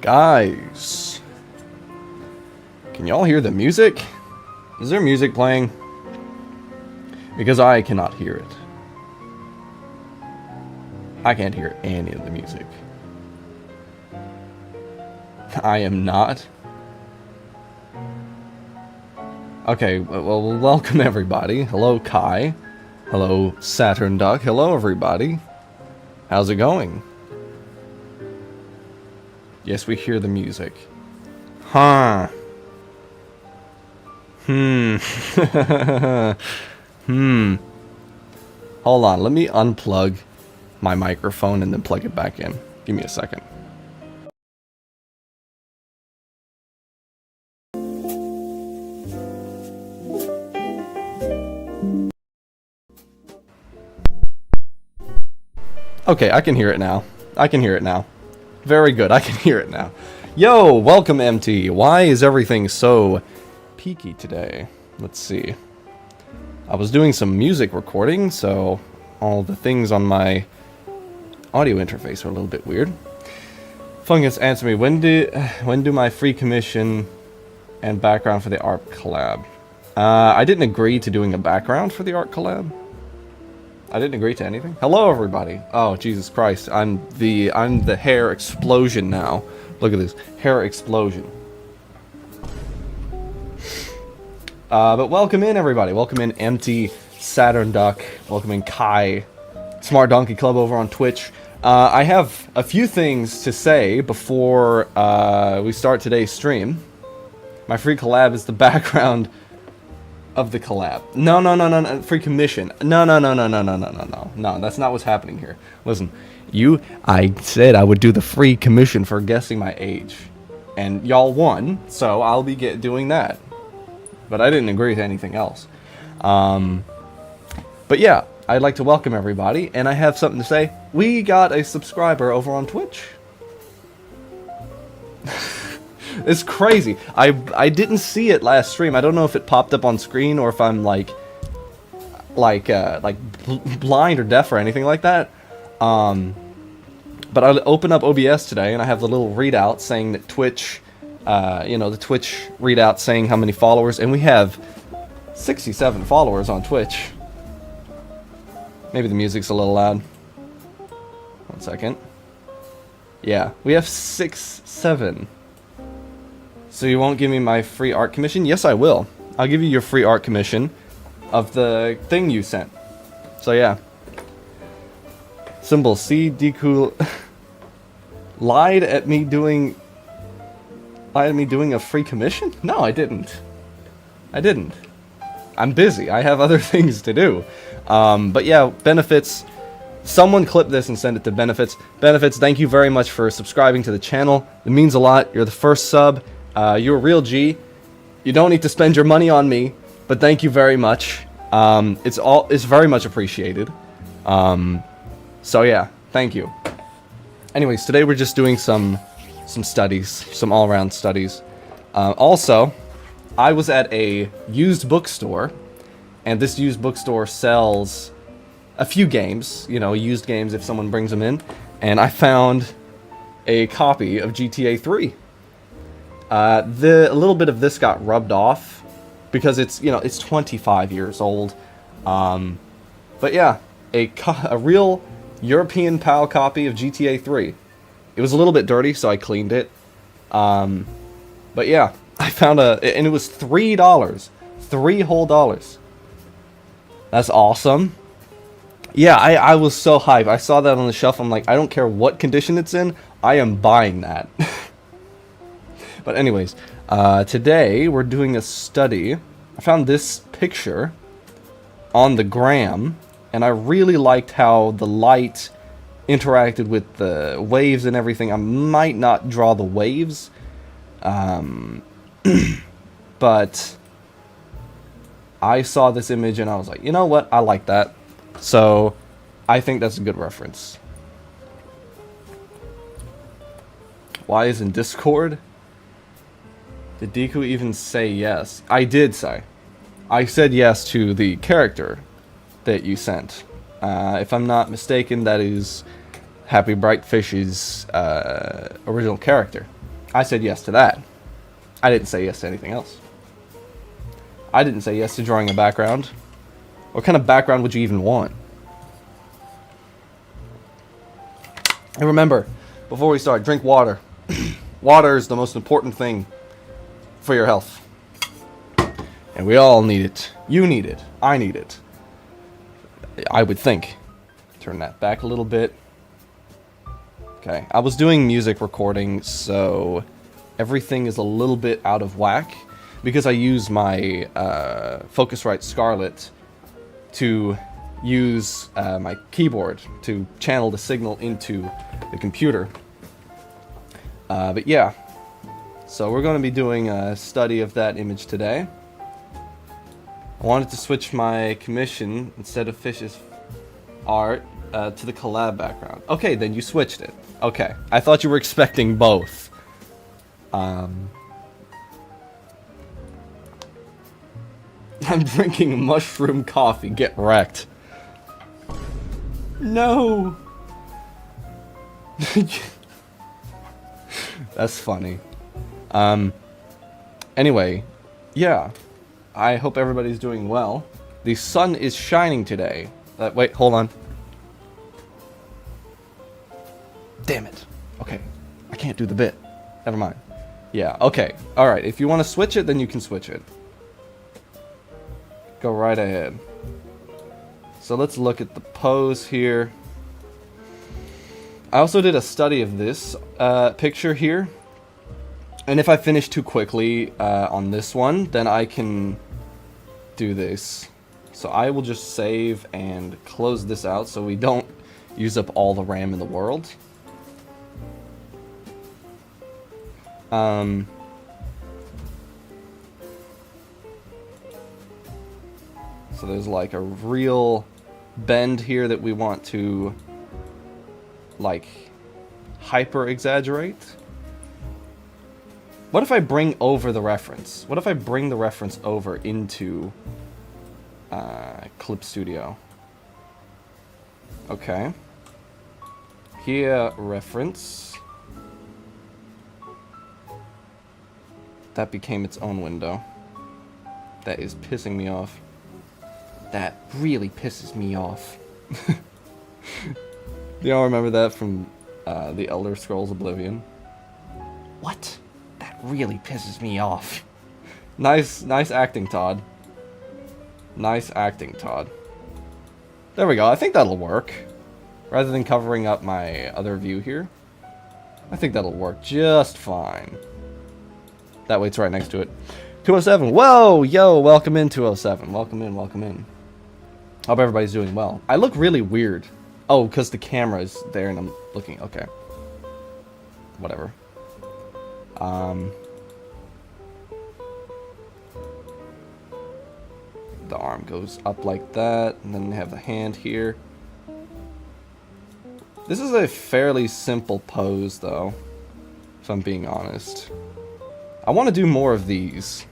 Guys, can y'all hear the music? Is there music playing? Because I cannot hear it. I can't hear any of the music. I am not. Okay, well, welcome everybody. Hello, Kai. Hello, Saturn Duck. Hello, everybody. How's it going? Yes, we hear the music. Huh. Hold on, let me unplug my microphone and then plug it back in. Give me a second. Okay, I can hear it now. Very good, I can hear it now. Yo, welcome MT. Why is everything so peaky today? Let's see. I was doing some music recording, so all the things on my audio interface are a little bit weird. Fungus, answer me. When do my free commission and background for the art collab? I didn't agree to doing a background for the art collab. I didn't agree to anything. Hello, everybody. Oh, Jesus Christ! I'm the hair explosion now. Look at this hair explosion. But welcome in, everybody. Welcome in, MT, Saturn Duck. Welcome in, Kai, Smart Donkey Club over on Twitch. I have a few things to say before we start today's stream. My free collab is the background of the collab. No, free commission. No, that's not what's happening here. Listen, I said I would do the free commission for guessing my age. And y'all won, so I'll be doing that. But I didn't agree to anything else. But yeah, I'd like to welcome everybody, and I have something to say. We got a subscriber over on Twitch. It's crazy. I didn't see it last stream. I don't know if it popped up on screen or if I'm like blind or deaf or anything like that. But I opened up OBS today and I have the little readout saying that Twitch, the Twitch readout saying how many followers, and we have 67 followers on Twitch. Maybe the music's a little loud. 1 second. Yeah, we have 7. So you won't give me my free art commission? Yes, I will. I'll give you your free art commission of the thing you sent. So yeah. Symbol C DEU lied at me doing a free commission? No, I didn't. I'm busy. I have other things to do. But yeah, benefits. Someone clip this and send it to benefits. Benefits, thank you very much for subscribing to the channel. It means a lot. You're the first sub. You're a real G. You don't need to spend your money on me, but thank you very much. It's very much appreciated. So yeah, thank you. Anyways, today we're just doing some studies, some all-around studies. Also, I was at a used bookstore, and this used bookstore sells a few games, used games if someone brings them in, and I found a copy of GTA 3. A little bit of this got rubbed off because it's 25 years old. But yeah, a real European PAL copy of GTA 3. It was a little bit dirty, so I cleaned it. But yeah, I found and it was $3. $3 whole. That's awesome. Yeah, I was so hyped. I saw that on the shelf. I'm like, I don't care what condition it's in. I am buying that. But anyways, today we're doing a study. I found this picture on the gram, and I really liked how the light interacted with the waves and everything. I might not draw the waves, but I saw this image and I was like, you know what? I like that. So I think that's a good reference. Why isn't Discord? Did DEU even say yes? I did say. I said yes to the character that you sent. If I'm not mistaken, that is Happy Bright Fish's original character. I said yes to that. I didn't say yes to anything else. I didn't say yes to drawing a background. What kind of background would you even want? And remember, before we start, drink water. Water is the most important thing for your health. And we all need it. You need it. I need it. I would think. Turn that back a little bit. Okay, I was doing music recording, so everything is a little bit out of whack because I use my Focusrite Scarlett to use my keyboard to channel the signal into the computer. But yeah, so we're going to be doing a study of that image today. I wanted to switch my commission instead of Fish's art to the collab background. Okay, then you switched it. Okay, I thought you were expecting both. I'm drinking mushroom coffee. Get wrecked. No. That's funny. Anyway, yeah. I hope everybody's doing well. The sun is shining today. Wait, hold on. Damn it. Okay. I can't do the bit. Never mind. Yeah, okay. Alright, if you want to switch it, then you can switch it. Go right ahead. So let's look at the pose here. I also did a study of this picture here. And if I finish too quickly on this one, then I can do this. So I will just save and close this out so we don't use up all the RAM in the world. So there's like a real bend here that we want to like hyper exaggerate. What if I bring over the reference? What if I bring the reference over into Clip Studio? Okay. Here, reference. That became its own window. That is pissing me off. That really pisses me off. Do y'all remember that from The Elder Scrolls Oblivion? What? That really pisses me off. Nice acting, Todd. Nice acting, Todd. There we go. I think that'll work. Rather than covering up my other view here, I think that'll work just fine. That way it's right next to it. 207. Whoa, yo, welcome in 207. Welcome in, welcome in. Hope everybody's doing well. I look really weird. Oh, because the camera is there and I'm looking. Okay. Whatever. The arm goes up like that, and then they have the hand here. This is a fairly simple pose, though, if I'm being honest. I want to do more of these.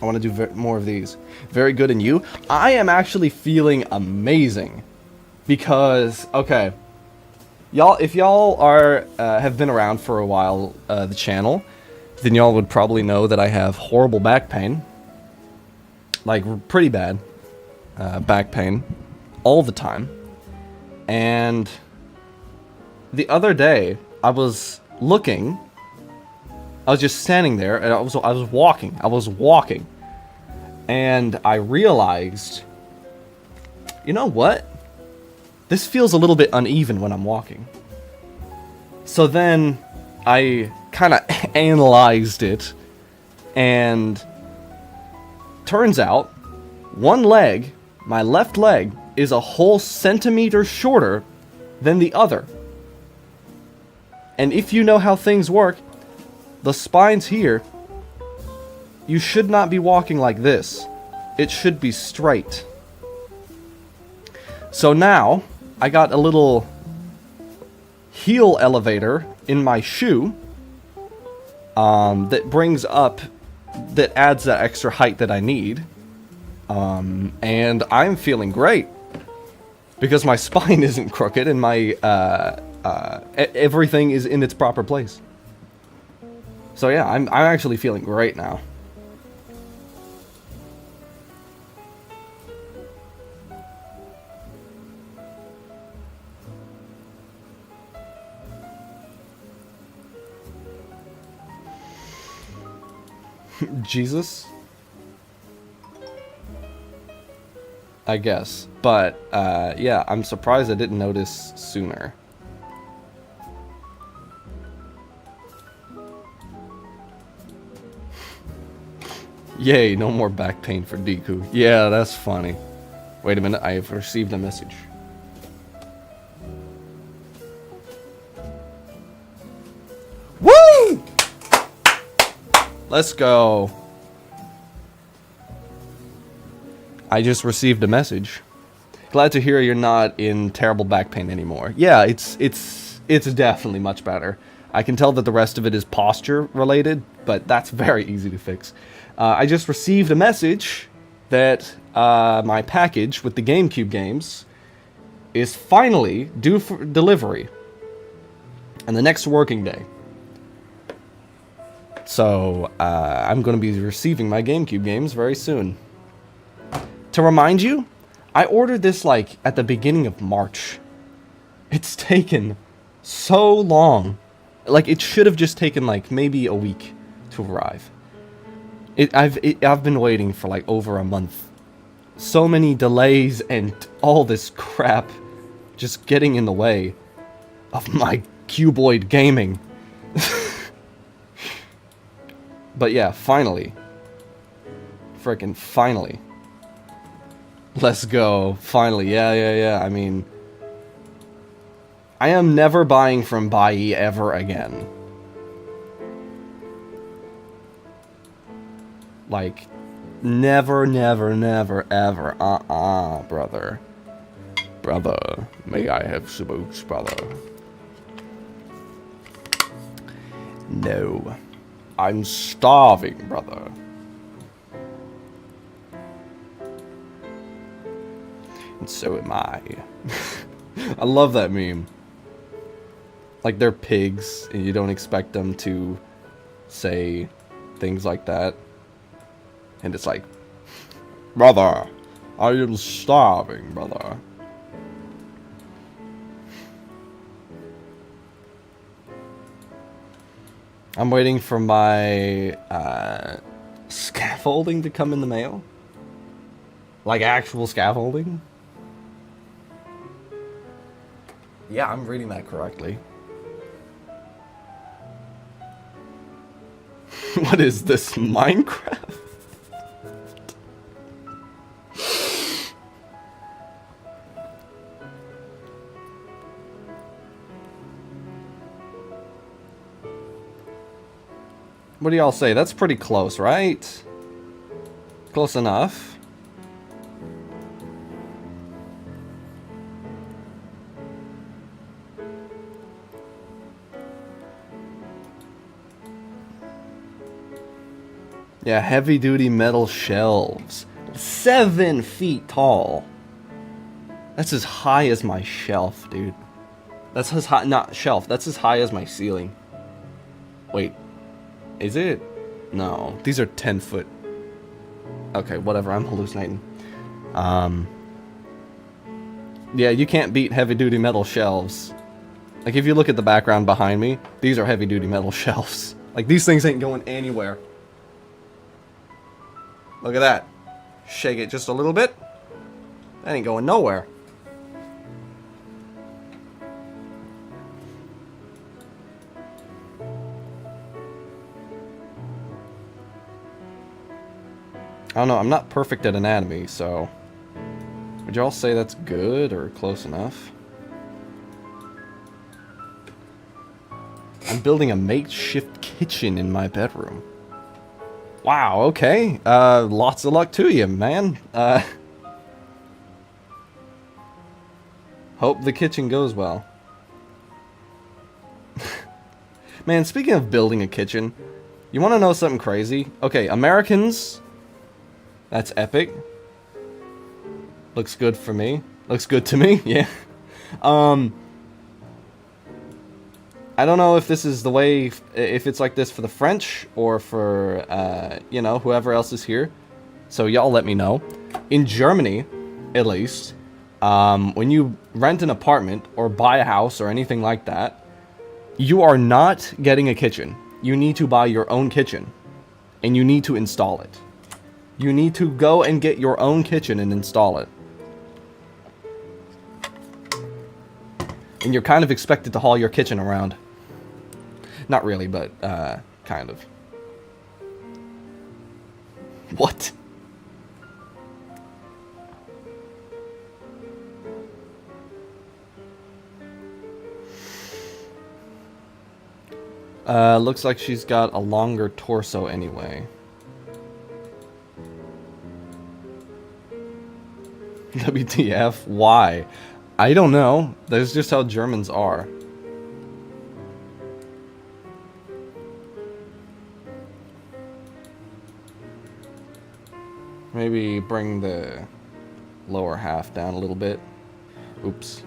I want to do more of these. Very good, and you? I am actually feeling amazing. Because, okay, y'all, if y'all are have been around for a while, the channel, then y'all would probably know that I have horrible back pain. Like, pretty bad back pain all the time. And the other day, I was looking. I was just standing there, and I was walking. And I realized, you know what? This feels a little bit uneven when I'm walking. So then I kind of analyzed it, and turns out one leg, my left leg, is a whole centimeter shorter than the other. And if you know how things work, the spine's here. You should not be walking like this. It should be straight. So now, I got a little heel elevator in my shoe that brings up, that adds that extra height that I need. And I'm feeling great. Because my spine isn't crooked and my everything is in its proper place. So yeah, I'm actually feeling great now. Jesus? I guess. But, yeah, I'm surprised I didn't notice sooner. Yay, no more back pain for Deku. Yeah, that's funny. Wait a minute, I have received a message. Woo! Let's go. I just received a message. Glad to hear you're not in terrible back pain anymore. Yeah, it's definitely much better. I can tell that the rest of it is posture related, but that's very easy to fix. I just received a message that my package with the GameCube games is finally due for delivery on the next working day. So I'm going to be receiving my GameCube games very soon. To remind you, I ordered this like at the beginning of March. It's taken so long. Like it should have just taken like maybe a week to arrive. I've been waiting for like over a month. So many delays and all this crap just getting in the way of my cuboid gaming. But yeah, finally. Frickin' finally. Let's go. Finally. Yeah. I mean, I am never buying from Bai ever again. Like, never, ever. Brother. Brother. May I have some oats, brother? No. I'm starving, brother. And so am I. I love that meme. Like, they're pigs, and you don't expect them to say things like that. And it's like, brother, I am starving, brother. I'm waiting for my scaffolding to come in the mail. Like actual scaffolding. Yeah, I'm reading that correctly. What is this, Minecraft? What do y'all say? That's pretty close, right? Close enough. Yeah, heavy-duty metal shelves. 7 feet tall. That's as high as my shelf, dude. That's as high, not shelf, that's as high as my ceiling. Wait, is it? No, these are 10 foot. Okay, whatever, I'm hallucinating. Yeah, you can't beat heavy-duty metal shelves. Like, if you look at the background behind me, these are heavy-duty metal shelves. Like, these things ain't going anywhere. Look at that. Shake it just a little bit. That ain't going nowhere. I don't know, I'm not perfect at anatomy, so... Would y'all say that's good or close enough? I'm building a makeshift kitchen in my bedroom. Wow, okay. Lots of luck to you, man. Hope the kitchen goes well. Man, speaking of building a kitchen, you want to know something crazy? Okay, Americans... That's epic. Looks good for me. Looks good to me, yeah. I don't know if this is the way, if it's like this for the French or for, you know, whoever else is here. So y'all let me know. In Germany, at least, when you rent an apartment or buy a house or anything like that, you are not getting a kitchen. You need to buy your own kitchen, and you need to install it. You need to go and get your own kitchen and install it. And you're kind of expected to haul your kitchen around. Not really, but, kind of. What? Looks like she's got a longer torso anyway. WTF? Why? I don't know. That's just how Germans are. Maybe bring the lower half down a little bit. Oops.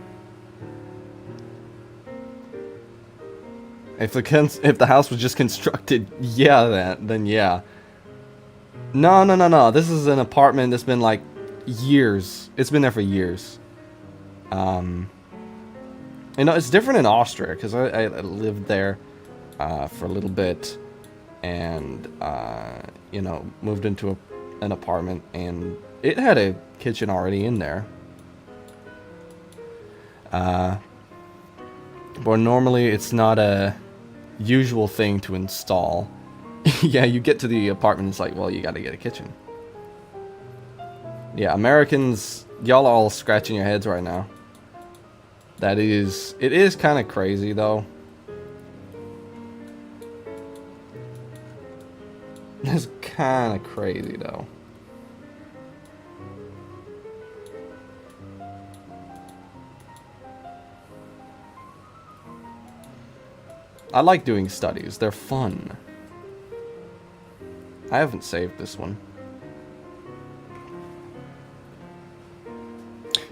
If the house was just constructed, yeah, then yeah. No. This is an apartment that's been like years. It's been there for years. You know, it's different in Austria because I lived there for a little bit, and you know, moved into an apartment, and it had a kitchen already in there. But normally it's not a usual thing to install. Yeah, you get to the apartment, it's like, well, you gotta get a kitchen. Yeah, Americans, y'all are all scratching your heads right now. It is kind of crazy, though. It's kind of crazy, though. I like doing studies. They're fun. I haven't saved this one.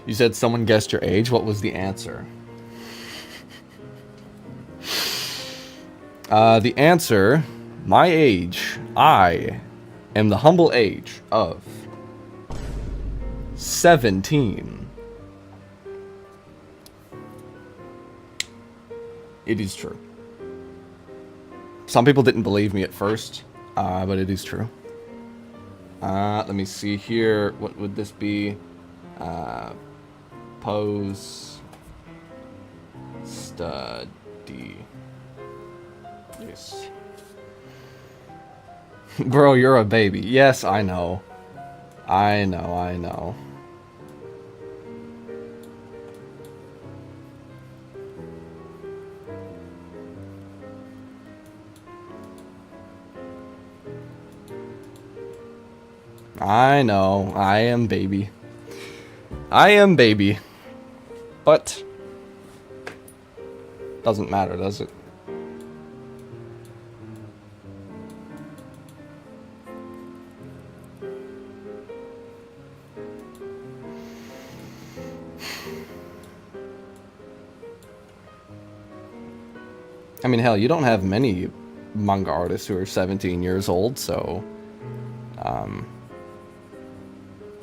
You said someone guessed your age. What was the answer? The answer, my age, I am the humble age of 17. It is true. Some people didn't believe me at first, but it is true. Let me see here. What would this be? Pose study. Yes. Bro, you're a baby. Yes, I know. I know. I know. I am baby. I am baby. But doesn't matter, does it? I mean, hell, you don't have many manga artists who are 17 years old, so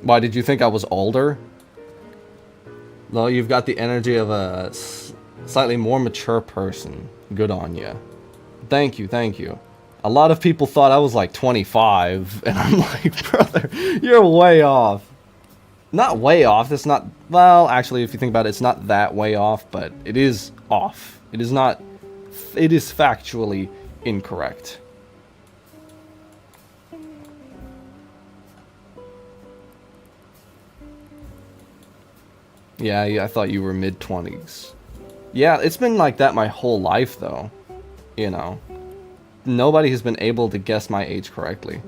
why did you think I was older? No, you've got the energy of a slightly more mature person. Good on you. Thank you. A lot of people thought I was like 25, and I'm like, brother, you're way off. Not way off, it's not, well, actually, if you think about it, it's not that way off, but it is off. It is not, it is factually incorrect. Yeah, I thought you were mid-20s. Yeah, it's been like that my whole life, though. You know. Nobody has been able to guess my age correctly.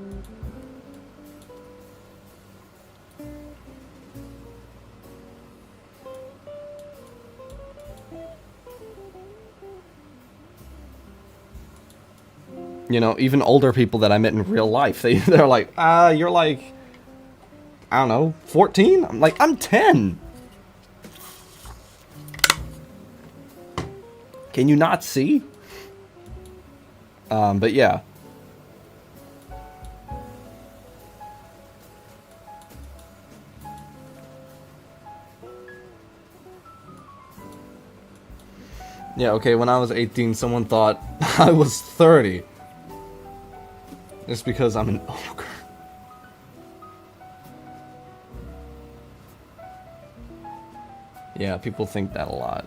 You know, even older people that I met in real life, they're like, you're like, I don't know, 14? I'm like, I'm 10. Can you not see? But yeah. Yeah, okay, when I was 18, someone thought I was 30. Just because I'm an ogre. Yeah, people think that a lot.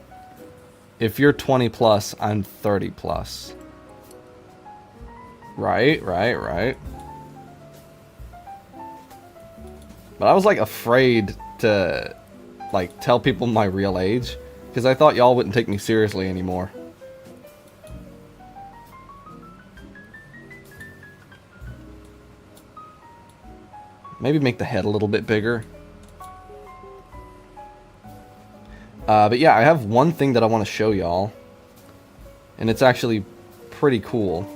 If you're 20 plus, I'm 30 plus. Right. But I was like afraid to like tell people my real age because I thought y'all wouldn't take me seriously anymore. Maybe make the head a little bit bigger. But yeah, I have one thing that I want to show y'all. And it's actually pretty cool.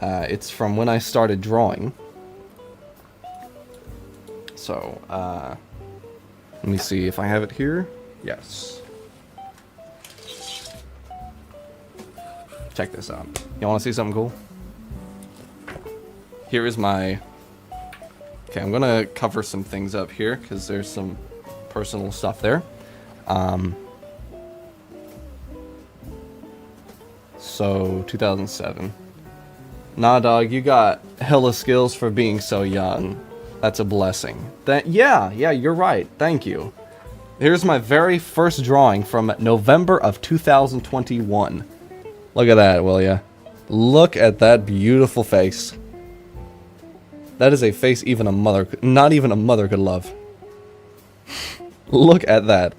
It's from when I started drawing. So, let me see if I have it here. Yes. Check this out. Y'all want to see something cool? Here is my... Okay, I'm gonna cover some things up here, because there's some personal stuff there. So, 2007. Nah, dog, you got hella skills for being so young. That's a blessing. Yeah, you're right. Thank you. Here's my very first drawing from November of 2021. Look at that, will ya? Look at that beautiful face. That is a face even a mother, not even a mother could love. Look at that.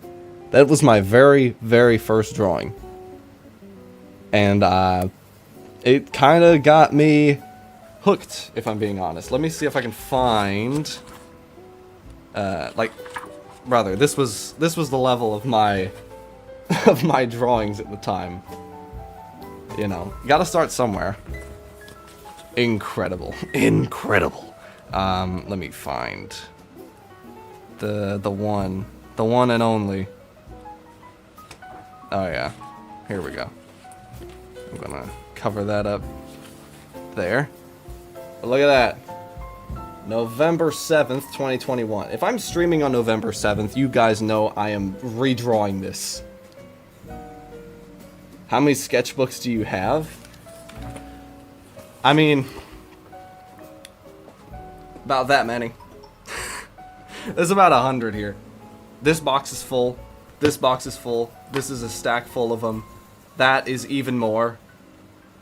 That was my very, very first drawing. And, it kind of got me hooked, if I'm being honest. Let me see if I can find, rather, this was the level of my, of my drawings at the time. You know, gotta start somewhere. Incredible. Let me find the one and only. Oh yeah, here we go. I'm gonna cover that up there. But look at that. November 7th, 2021. If I'm streaming on November 7th, you guys know I am redrawing this. How many sketchbooks do you have? I mean, about that many. There's about 100 here. This box is full. This box is full. This is a stack full of them. That is even more.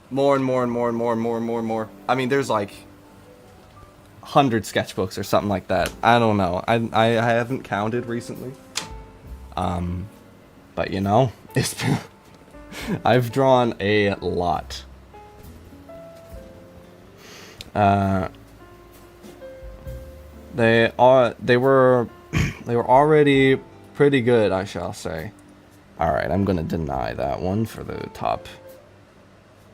More and more and more and more and more and more and more. I mean, there's like 100 sketchbooks or something like that. I don't know. I haven't counted recently. But you know, it's been I've drawn a lot. They were already pretty good, I shall say. Alright, I'm gonna deny that one for the top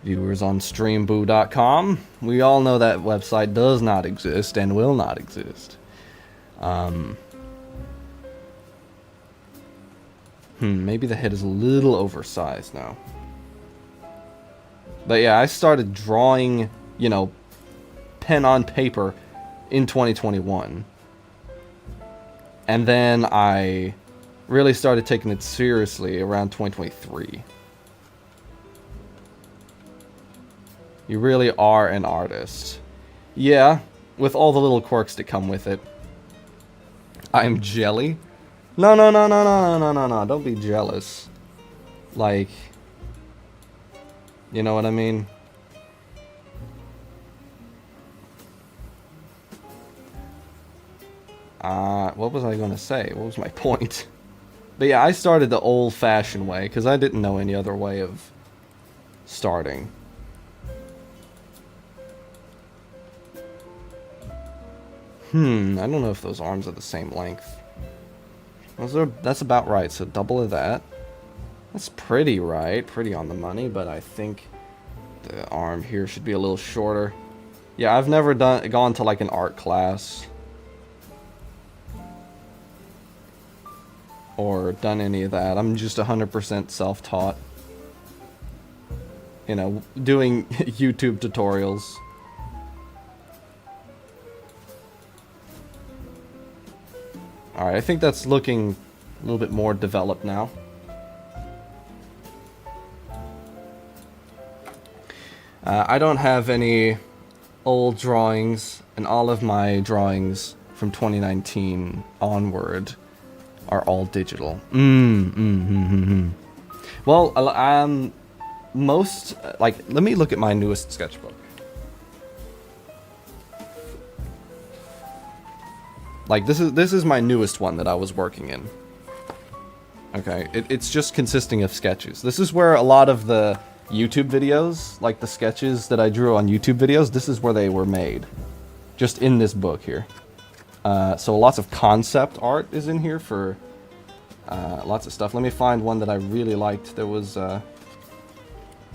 viewers on streamboo.com. We all know that website does not exist and will not exist. Maybe the head is a little oversized now. But yeah, I started drawing, you know, pen on paper in 2021. And then I really started taking it seriously around 2023. You really are an artist. Yeah, with all the little quirks that come with it. I'm jelly? No, don't be jealous. Like, you know what I mean? What was I gonna say? What was my point? But yeah, I started the old-fashioned way, because I didn't know any other way of starting. I don't know if those arms are the same length. That's about right, so double of that. That's pretty right, pretty on the money, but I think the arm here should be a little shorter. Yeah, I've never gone to like an art class. Or done any of that. I'm just 100% self-taught. you know, doing YouTube tutorials. Alright, I think that's looking a little bit more developed now. I don't have any old drawings, and all of my drawings from 2019 onward are all digital. Well, most, like, let me look at my newest sketchbook. Like, this is my newest one that I was working in. Okay, it's just consisting of sketches. This is where a lot of the YouTube videos, like the sketches that I drew on YouTube videos, this is where they were made. Just in this book here. So lots of concept art is in here for lots of stuff. Let me find one that I really liked. There was a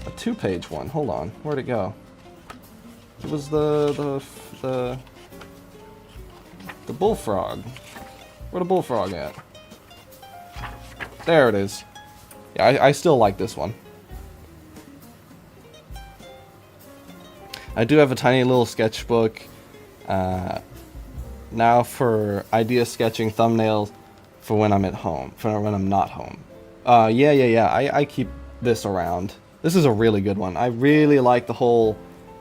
2-page one. Hold on, where'd it go? It was the bullfrog. Where'd the bullfrog at? There it is. Yeah, I still like this one. I do have a tiny little sketchbook now for idea sketching thumbnails for when I'm at home, for when I'm not home. Yeah. I keep this around. This is a really good one. I really like the whole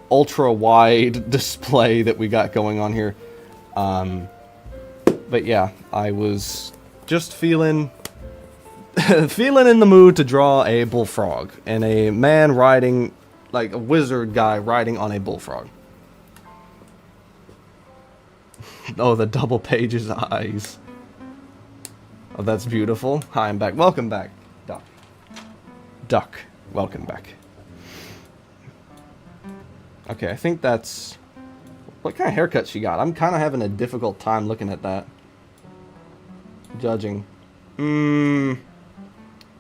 ultra wide display that we got going on here. But yeah, I was just feeling in the mood to draw a bullfrog and a man riding, like a wizard guy riding on a bullfrog. Oh, the double pages eyes. Oh, that's beautiful. Hi, I'm back. Welcome back, Duck. Duck, welcome back. Okay, I think that's... What kind of haircut she got? I'm kind of having a difficult time looking at that. Judging.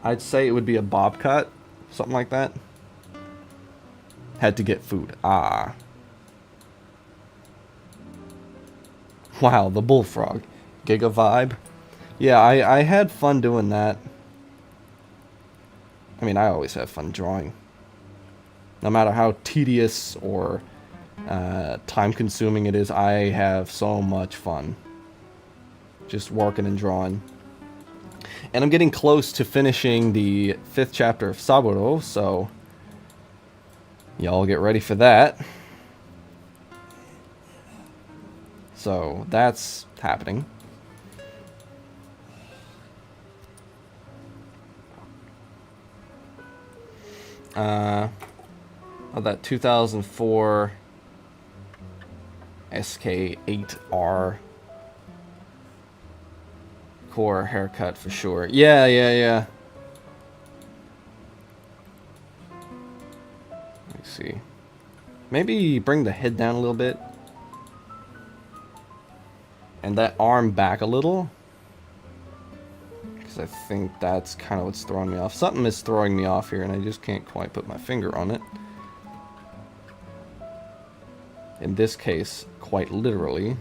I'd say it would be a bob cut. Something like that. Had to get food. Ah. Wow, the bullfrog. Giga vibe. Yeah, I had fun doing that. I mean, I always have fun drawing. No matter how tedious or time-consuming it is, I have so much fun just working and drawing. And I'm getting close to finishing the 5th chapter of Saburo, so y'all get ready for that. So that's happening. That 2004 SK8R core haircut for sure. Yeah. Let me see. Maybe bring the head down a little bit. And that arm back a little. Because I think that's kind of what's throwing me off. Something is throwing me off here and I just can't quite put my finger on it. In this case, quite literally.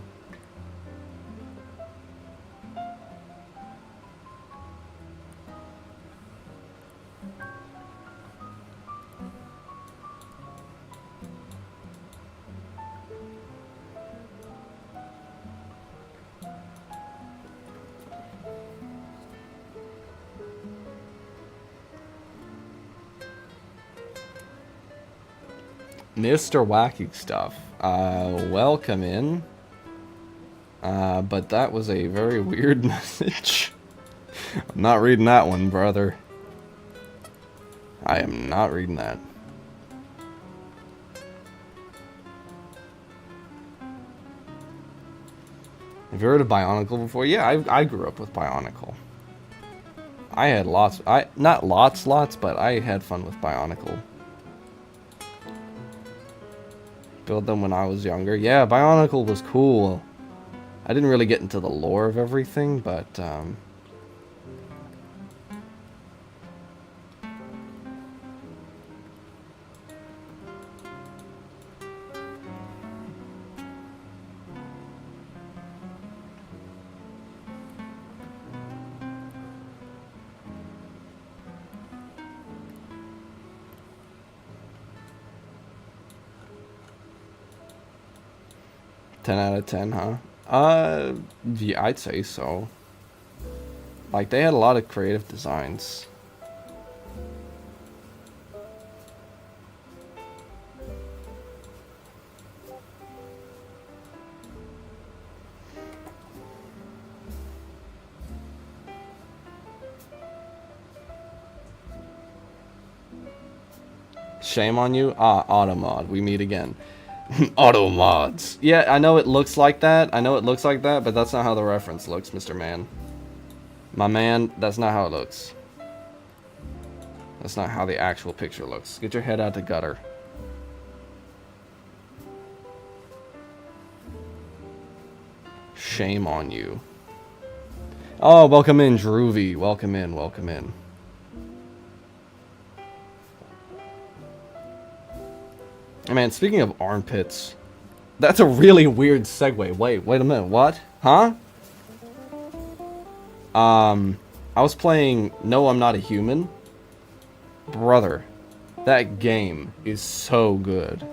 Mr. Wacky Stuff, welcome in. But that was a very weird message. I'm not reading that one, brother. I am not reading that. Have you heard of Bionicle before? Yeah, I grew up with Bionicle. I had lots, not lots, but I had fun with Bionicle. Build them when I was younger. Yeah, Bionicle was cool. I didn't really get into the lore of everything, but 10 out of 10, huh? Yeah, I'd say so. Like, they had a lot of creative designs. Shame on you? Ah, Automod, we meet again. Auto mods. Yeah, I know it looks like that. I know it looks like that, but that's not how the reference looks, Mr. Man. My man, that's not how it looks. That's not how the actual picture looks. Get your head out the gutter. Shame on you. Oh, welcome in, Droovy. Welcome in, welcome in. Man, speaking of armpits, that's a really weird segue. Wait a minute, what? Huh? I was playing No, I'm Not a Human. Brother, that game is so good.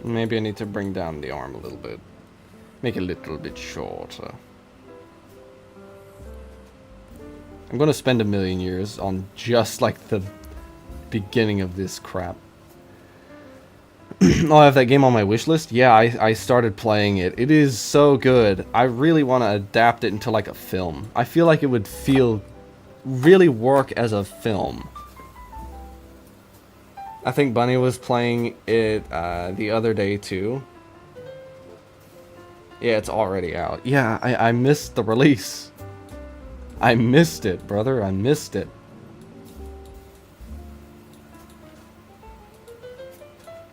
Maybe I need to bring down the arm a little bit. Make it a little bit shorter. I'm gonna spend 1,000,000 years on just like the beginning of this crap. Oh, I have that game on my wish list? Yeah, I started playing it. It is so good. I really want to adapt it into like a film. I feel like it would really work as a film. I think Bunny was playing it the other day too. Yeah, it's already out. Yeah, I missed the release. I missed it, brother. I missed it.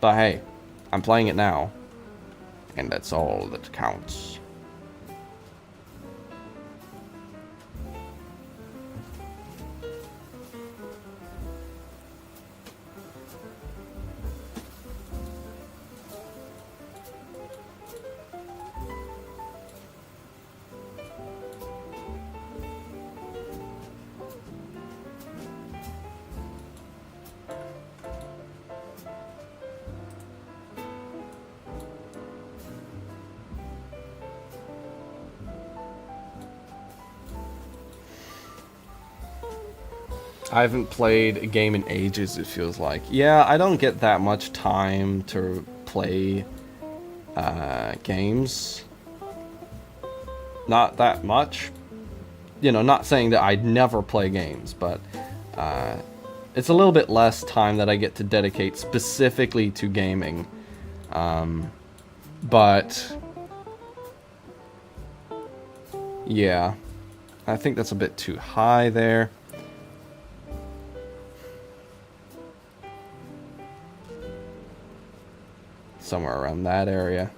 But hey, I'm playing it now. And that's all that counts. I haven't played a game in ages, it feels like. Yeah, I don't get that much time to play games. Not that much. You know, not saying that I'd never play games, but it's a little bit less time that I get to dedicate specifically to gaming. But yeah, I think that's a bit too high there. Somewhere around that area.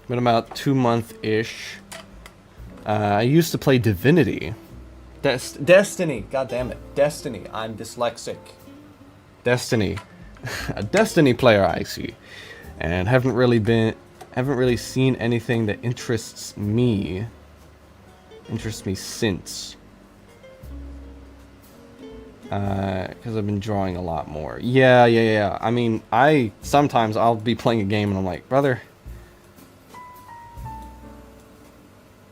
Been about 2 month-ish. I used to play Divinity. Destiny, god damn it. Destiny, I'm dyslexic. Destiny. A Destiny player, I see. And haven't really seen anything that interests me since. Because I've been drawing a lot more. Yeah. I mean, sometimes I'll be playing a game and I'm like, brother,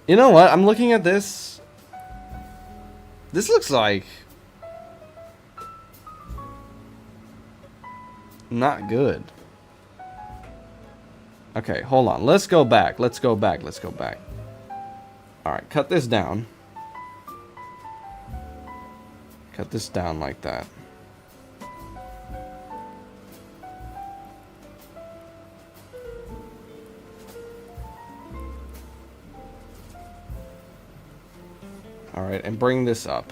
you know what? I'm looking at this. This looks like not good. Okay, hold on. Let's go back. Alright, cut this down. Cut this down like that. Alright, and bring this up.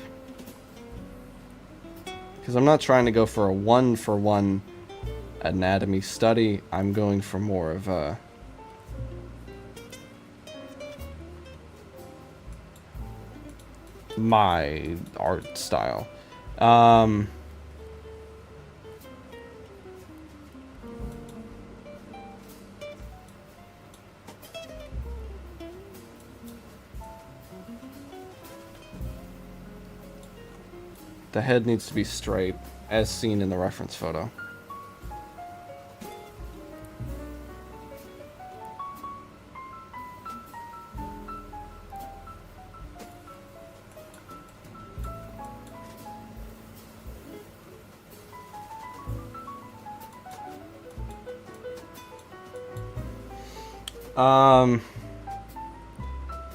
Because I'm not trying to go for a one-for-one anatomy study. I'm going for more of a... my art style. The head needs to be straight, as seen in the reference photo.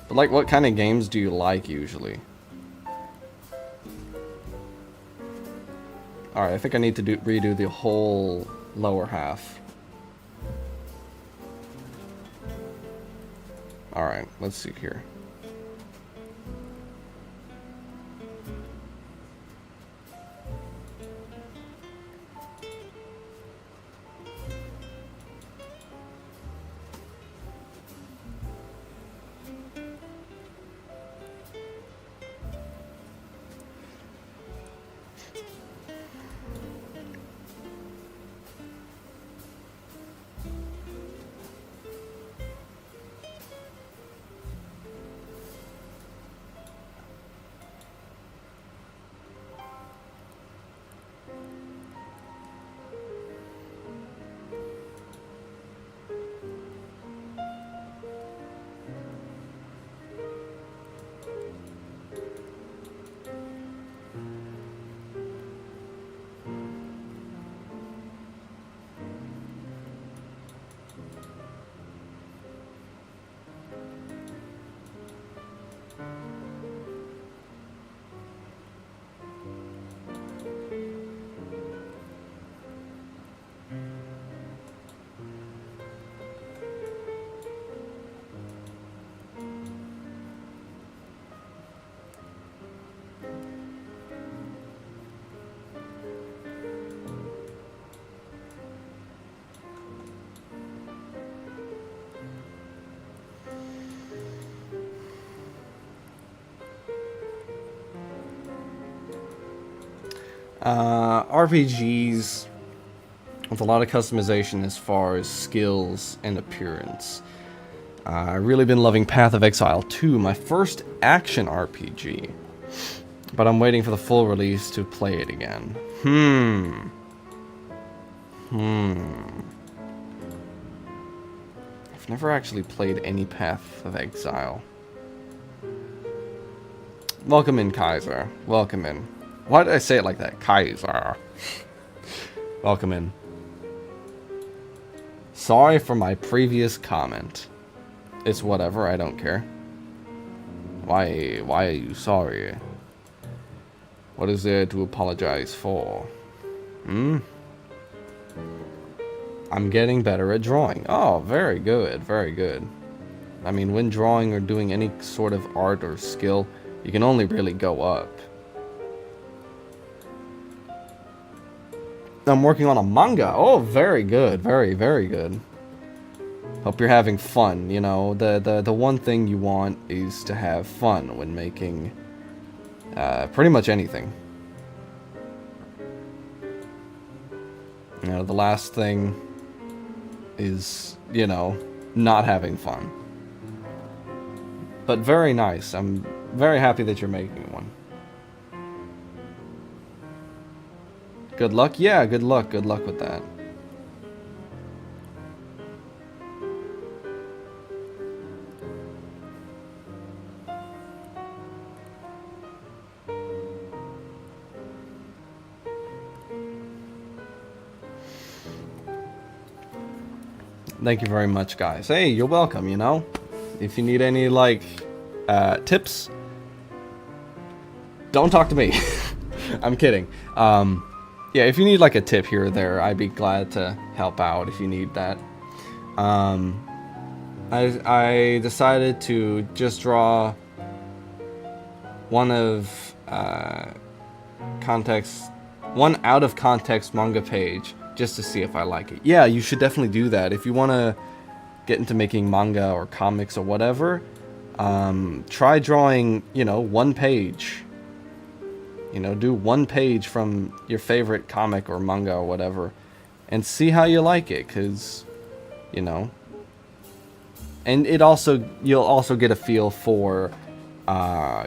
But like, what kind of games do you like usually? Alright, I think I need to redo the whole lower half. Alright, let's see here. RPGs with a lot of customization as far as skills and appearance. I've really been loving Path of Exile 2, my first action RPG. But I'm waiting for the full release to play it again. I've never actually played any Path of Exile. Welcome in, Kaiser. Welcome in. Why did I say it like that? Kaiser. Welcome in. Sorry for my previous comment. It's whatever, I don't care. Why are you sorry? What is there to apologize for? I'm getting better at drawing. Oh, very good, very good. I mean, when drawing or doing any sort of art or skill, you can only really go up. I'm working on a manga. Oh, very good. Very, very good. Hope you're having fun. You know, the one thing you want is to have fun when making pretty much anything. You know, the last thing is, you know, not having fun. But very nice. I'm very happy that you're making one. Good luck? Yeah, good luck. Good luck with that. Thank you very much, guys. Hey, you're welcome, you know? If you need any, like, tips, don't talk to me. I'm kidding. Yeah, if you need, like, a tip here or there, I'd be glad to help out if you need that. I decided to just draw one out of context manga page just to see if I like it. Yeah, you should definitely do that. If you want to get into making manga or comics or whatever, try drawing, you know, one page. You know, do one page from your favorite comic or manga or whatever, and see how you like it, because, you know, and you'll also get a feel for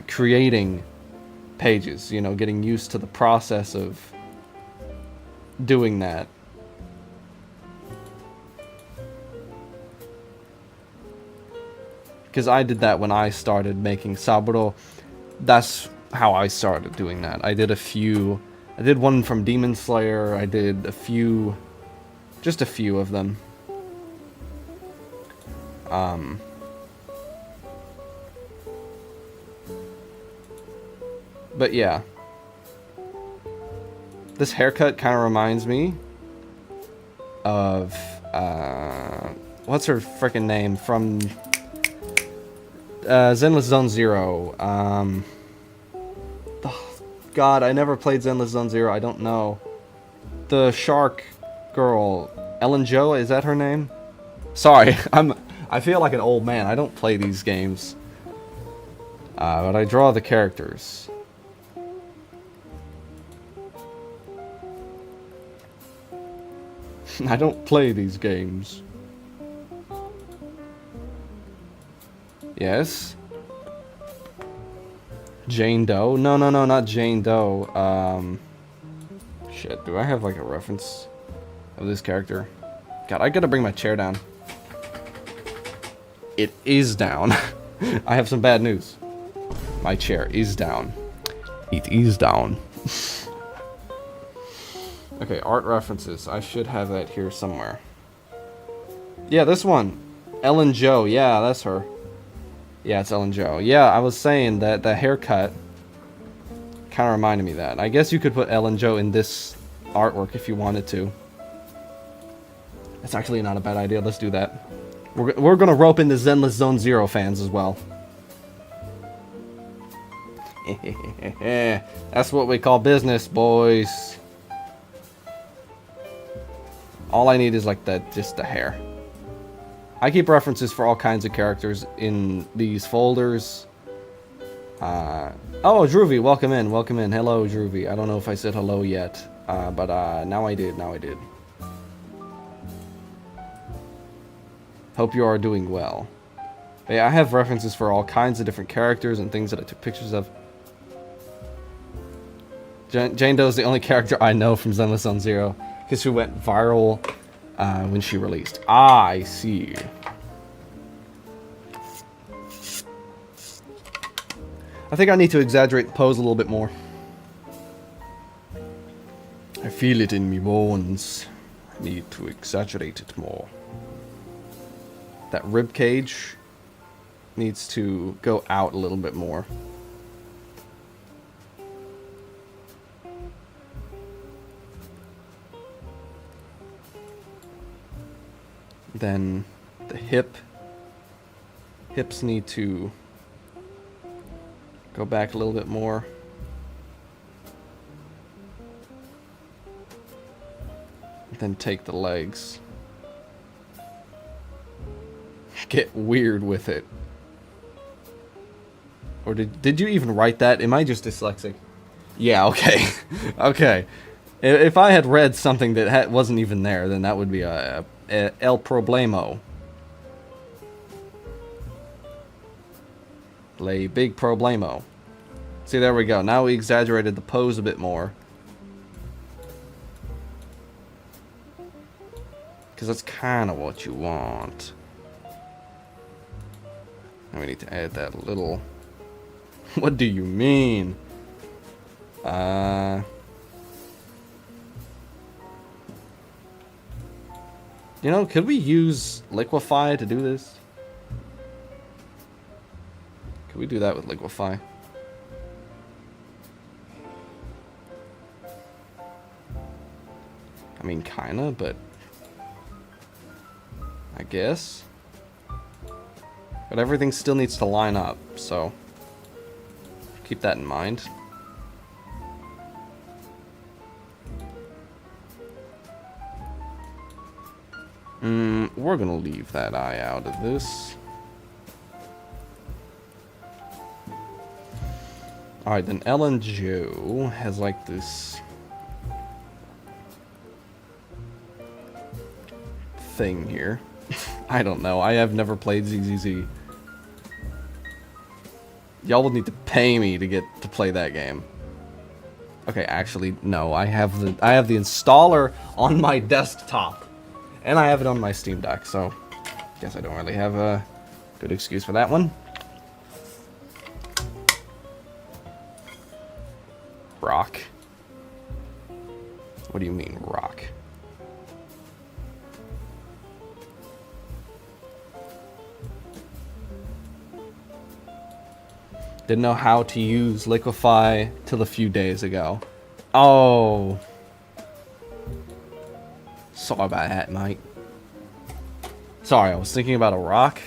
creating pages, you know, getting used to the process of doing that. Because I did that when I started making Saburo. That's how I started doing that. I did one from Demon Slayer. I did just a few of them. But yeah. This haircut kind of reminds me of, what's her freaking name from Zenless Zone Zero. God, I never played Zenless Zone Zero. I don't know. The shark girl, Ellen Jo, is that her name? Sorry, I feel like an old man. I don't play these games, but I draw the characters. I don't play these games. Yes. Jane Doe? No, not Jane Doe. Shit, do I have like a reference of this character? God, I gotta bring my chair down. It is down. I have some bad news. My chair is down. It is down. Okay, art references. I should have that here somewhere. Yeah, this one. Ellen Jo. Yeah, that's her. Yeah, it's Ellen Jo. Yeah, I was saying that the haircut kind of reminded me of that. I guess you could put Ellen Jo in this artwork if you wanted to. That's actually not a bad idea. Let's do that. We're gonna rope in the Zenless Zone Zero fans as well. That's what we call business, boys. All I need is like just the hair. I keep references for all kinds of characters in these folders. Oh, Droovy, welcome in, welcome in. Hello, Droovy. I don't know if I said hello yet, but now I did, Hope you are doing well. But yeah, I have references for all kinds of different characters and things that I took pictures of. Jane Doe is the only character I know from Zenless Zone Zero, because she went viral when she released. Ah, I see. I think I need to exaggerate the pose a little bit more. I feel it in me bones. I need to exaggerate it more. That rib cage needs to go out a little bit more. Then the hips need to go back a little bit more. Then take the legs. Get weird with it. Or did you even write that? Am I just dyslexic? Yeah, okay. Okay. If I had read something that wasn't even there, then that would be a el problemo. Le big problemo. See, there we go. Now we exaggerated the pose a bit more. Because that's kind of what you want. And we need to add that little... What do you mean? You know, could we use liquefy to do this? Could we do that with liquefy? I mean, kinda, but I guess. But everything still needs to line up, so keep that in mind. We're gonna leave that eye out of this. Alright, then Ellen Joe has like this thing here. I don't know. I have never played ZZZ. Y'all will need to pay me to get to play that game. Okay, actually, no. I have the installer on my desktop. And I have it on my Steam Deck, so guess I don't really have a good excuse for that one. Rock? What do you mean, rock? Didn't know how to use liquefy till a few days ago. Oh. Sorry about that, mate. Sorry, I was thinking about a rock.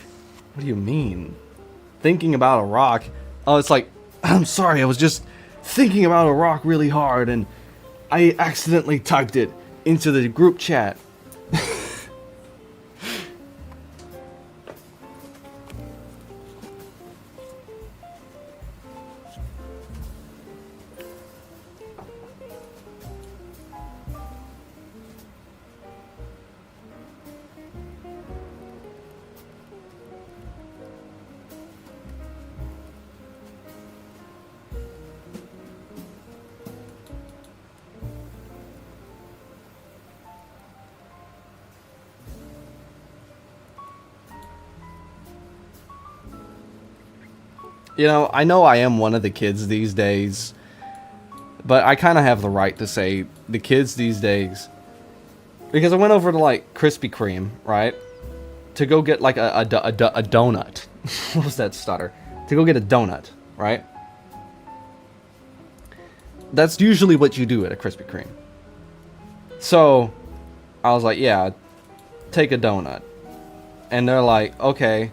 What do you mean? Thinking about a rock? Oh, it's like, I'm sorry, I was just thinking about a rock really hard and I accidentally typed it into the group chat. You know I am one of the kids these days, but I kind of have the right to say the kids these days, because I went over to like Krispy Kreme, right, to go get like a donut. What was that stutter? To go get a donut, right? That's usually what you do at a Krispy Kreme. So I was like, yeah, take a donut, and they're like, okay,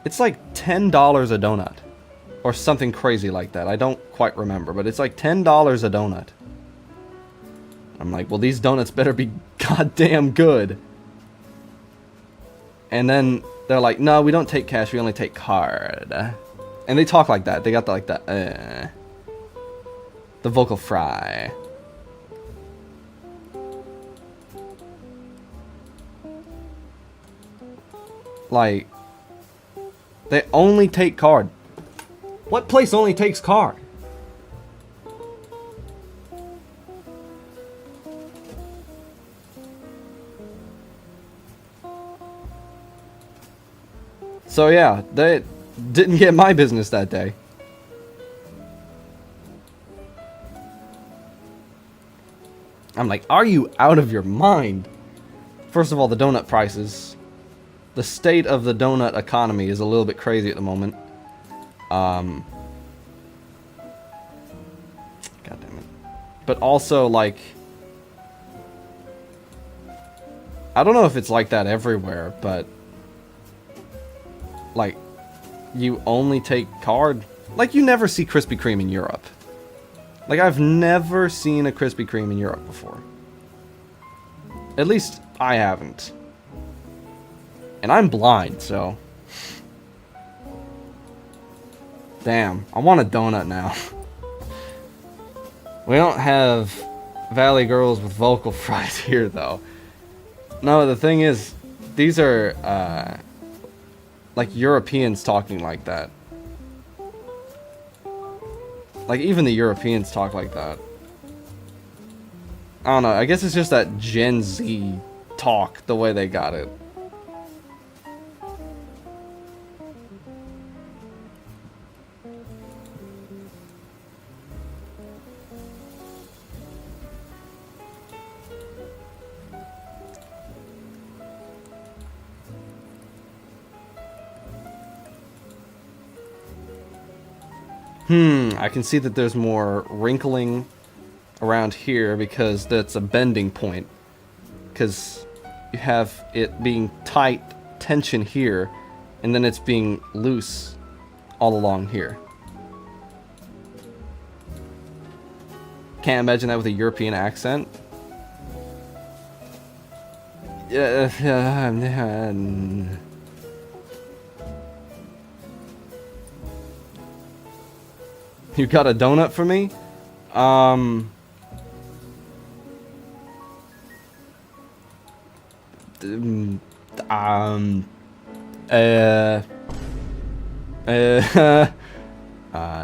it's like $10 a donut. Or something crazy like that. I don't quite remember, but it's like $10 a donut. I'm like, well, these donuts better be goddamn good. And then they're like, no, we don't take cash, we only take card. And they talk like that. They got the vocal fry. Like, they only take card. What place only takes card? So yeah, they didn't get my business that day. I'm like, are you out of your mind? First of all, the donut prices. The state of the donut economy is a little bit crazy at the moment. God damn it. But also, like, I don't know if it's like that everywhere, but like, you only take card. Like, you never see Krispy Kreme in Europe. Like, I've never seen a Krispy Kreme in Europe before. At least, I haven't. And I'm blind, so... Damn, I want a donut now. We don't have Valley Girls with vocal fries here, though. No, the thing is, these are, like, Europeans talking like that. Like, even the Europeans talk like that. I don't know, I guess it's just that Gen Z talk the way they got it. I can see that there's more wrinkling around here because that's a bending point. Because you have it being tight tension here, and then it's being loose all along here. Can't imagine that with a European accent. You got a donut for me?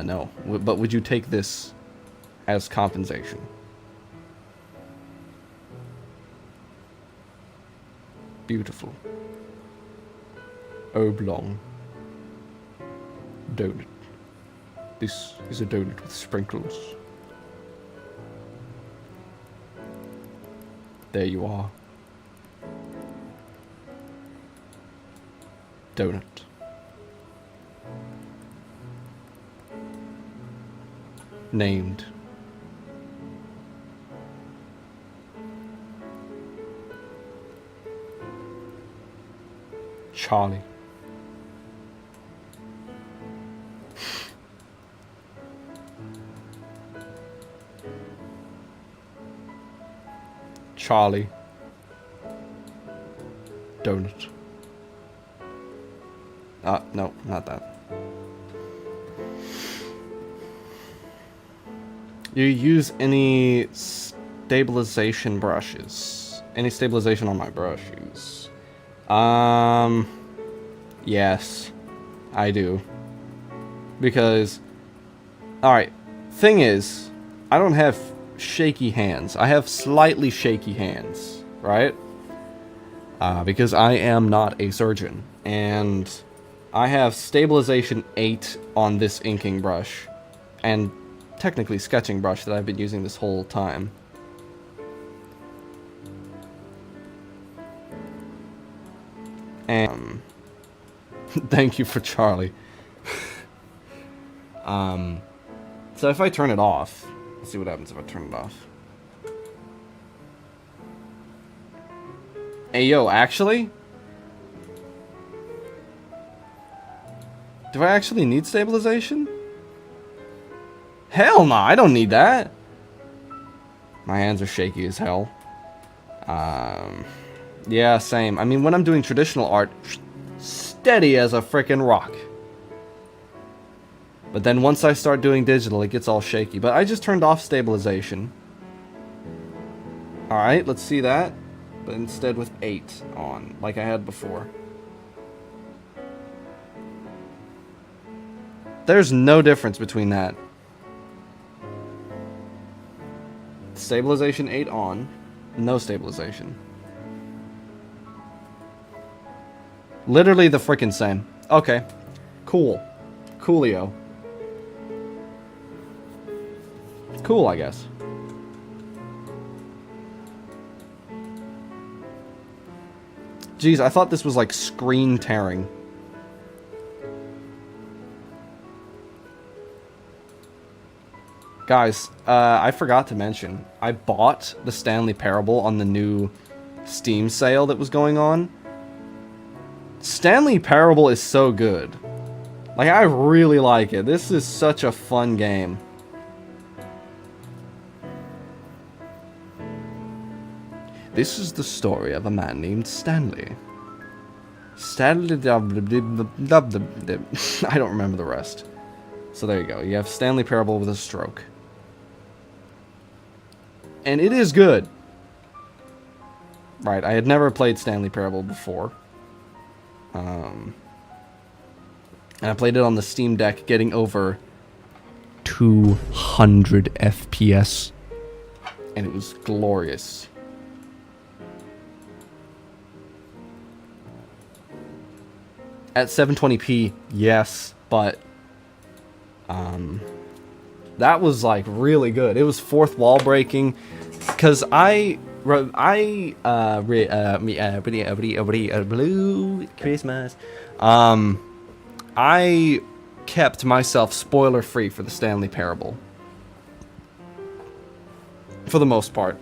No. But would you take this as compensation? Beautiful. Oblong. Donut. This is a donut with sprinkles. There you are. Donut. Named. Charlie. Charlie. Donut. No, not that. You use any stabilization brushes? Any stabilization on my brushes? Yes, I do. Because, alright, thing is, I don't have shaky hands. I have slightly shaky hands, right? Because I am not a surgeon. And I have stabilization 8 on this inking brush. And technically sketching brush that I've been using this whole time. And thank you for Charlie. So if I turn it off, let's see what happens if I turn it off. Hey yo, actually? Do I actually need stabilization? Hell no, I don't need that. My hands are shaky as hell. Yeah, same. I mean, when I'm doing traditional art, steady as a frickin' rock. But then once I start doing digital, it gets all shaky. But I just turned off stabilization. Alright, let's see that. But instead with 8 on, like I had before. There's no difference between that. Stabilization 8 on, no stabilization. Literally the frickin' same. Okay. Cool. Coolio. Cool, I guess. Jeez, I thought this was like screen tearing. Guys, I forgot to mention, I bought the Stanley Parable on the new Steam sale that was going on. Stanley Parable is so good. Like, I really like it. This is such a fun game. This is the story of a man named Stanley. Stanley... I don't remember the rest. So there you go. You have Stanley Parable with a stroke. And it is good. Right, I had never played Stanley Parable before. And I played it on the Steam Deck, getting over 200 FPS. And it was glorious. At 720p, yes, but that was like really good. It was fourth wall breaking, because blue Christmas. I kept myself spoiler free for the Stanley Parable. For the most part.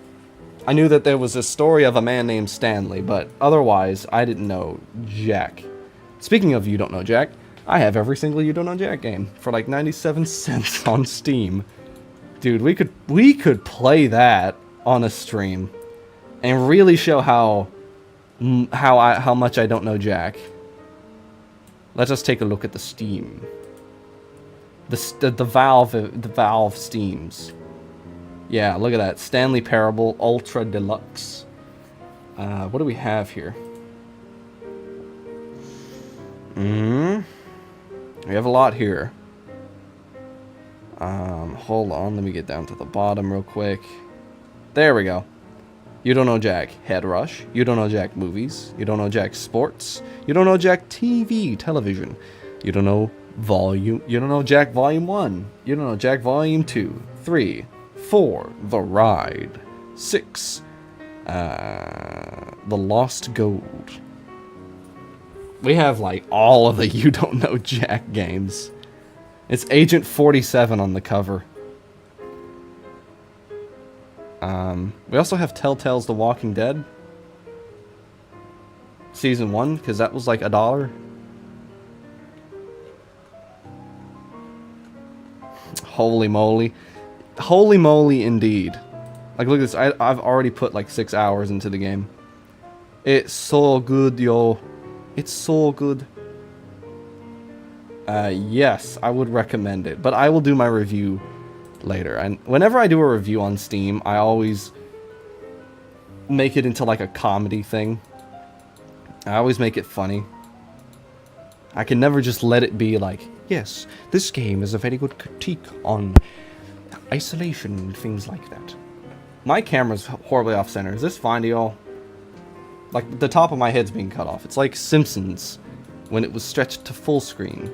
I knew that there was a story of a man named Stanley, but otherwise, I didn't know jack. Speaking of You Don't Know Jack, I have every single You Don't Know Jack game for like 97 cents on Steam. Dude, we could play that on a stream and really show how much I don't know Jack. Let's just take a look at the Steam. The Valve Steams. Yeah, look at that. Stanley Parable Ultra Deluxe. What do we have here? We have a lot here. Hold on, let me get down to the bottom real quick. There we go. You Don't Know Jack Head Rush. You Don't Know Jack Movies. You Don't Know Jack Sports. You Don't Know Jack Television. You Don't Know Volume. You Don't Know Jack Volume 1. You Don't Know Jack Volume 2, 3, 4, The Ride. 6, The Lost Gold. We have like all of the You Don't Know Jack games. It's Agent 47 on the cover. We also have Telltale's The Walking Dead. Season 1, because that was like $1. Holy moly. Holy moly indeed. Like, look at this. I've already put like 6 hours into the game. It's so good, yo. It's so good. Yes, I would recommend it. But I will do my review later. And whenever I do a review on Steam, I always make it into like a comedy thing. I always make it funny. I can never just let it be like, yes, this game is a very good critique on isolation and things like that. My camera's horribly off-center. Is this fine to y'all? Like, the top of my head's being cut off. It's like Simpsons when it was stretched to full screen.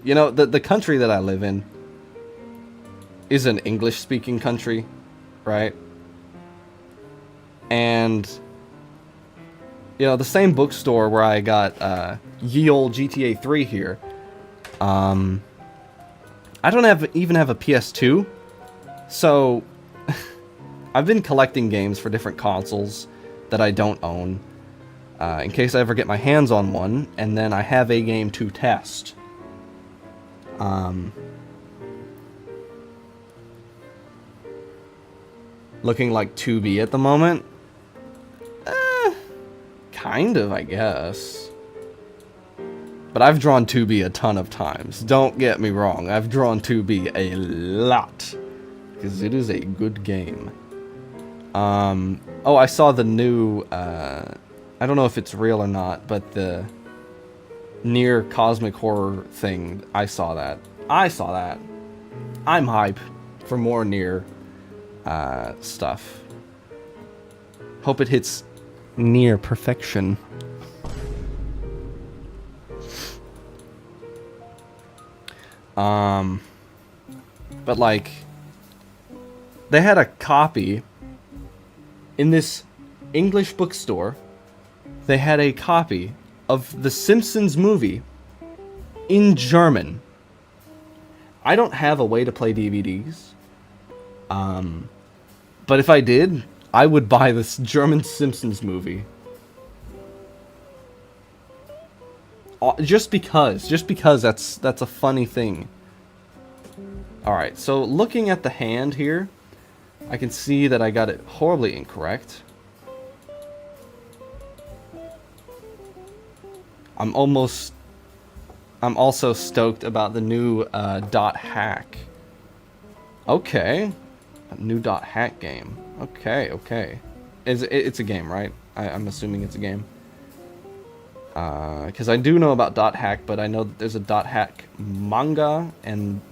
You know, the country that I live in is an English-speaking country, right? And, you know, the same bookstore where I got ye olde GTA 3 here, I don't even have a PS2, so I've been collecting games for different consoles that I don't own, in case I ever get my hands on one, and then I have a game to test. Looking like 2B at the moment? Kind of, I guess. But I've drawn 2B a ton of times. Don't get me wrong, I've drawn 2B a lot. Because it is a good game. Oh, I saw the new, I don't know if it's real or not, but the Near Cosmic Horror thing, I saw that. I'm hype for more Near stuff. Hope it hits near perfection. But like, they had a copy in this English bookstore. They had a copy of the Simpsons movie in German. I don't have a way to play DVDs. But if I did, I would buy this German Simpsons movie. Just because that's a funny thing. Alright, so looking at the hand here, I can see that I got it horribly incorrect. I'm also stoked about the new dot hack. Okay. A new dot hack game. Okay. It's a game, right? I'm assuming it's a game. Because I do know about dot hack, but I know that there's a dot hack manga and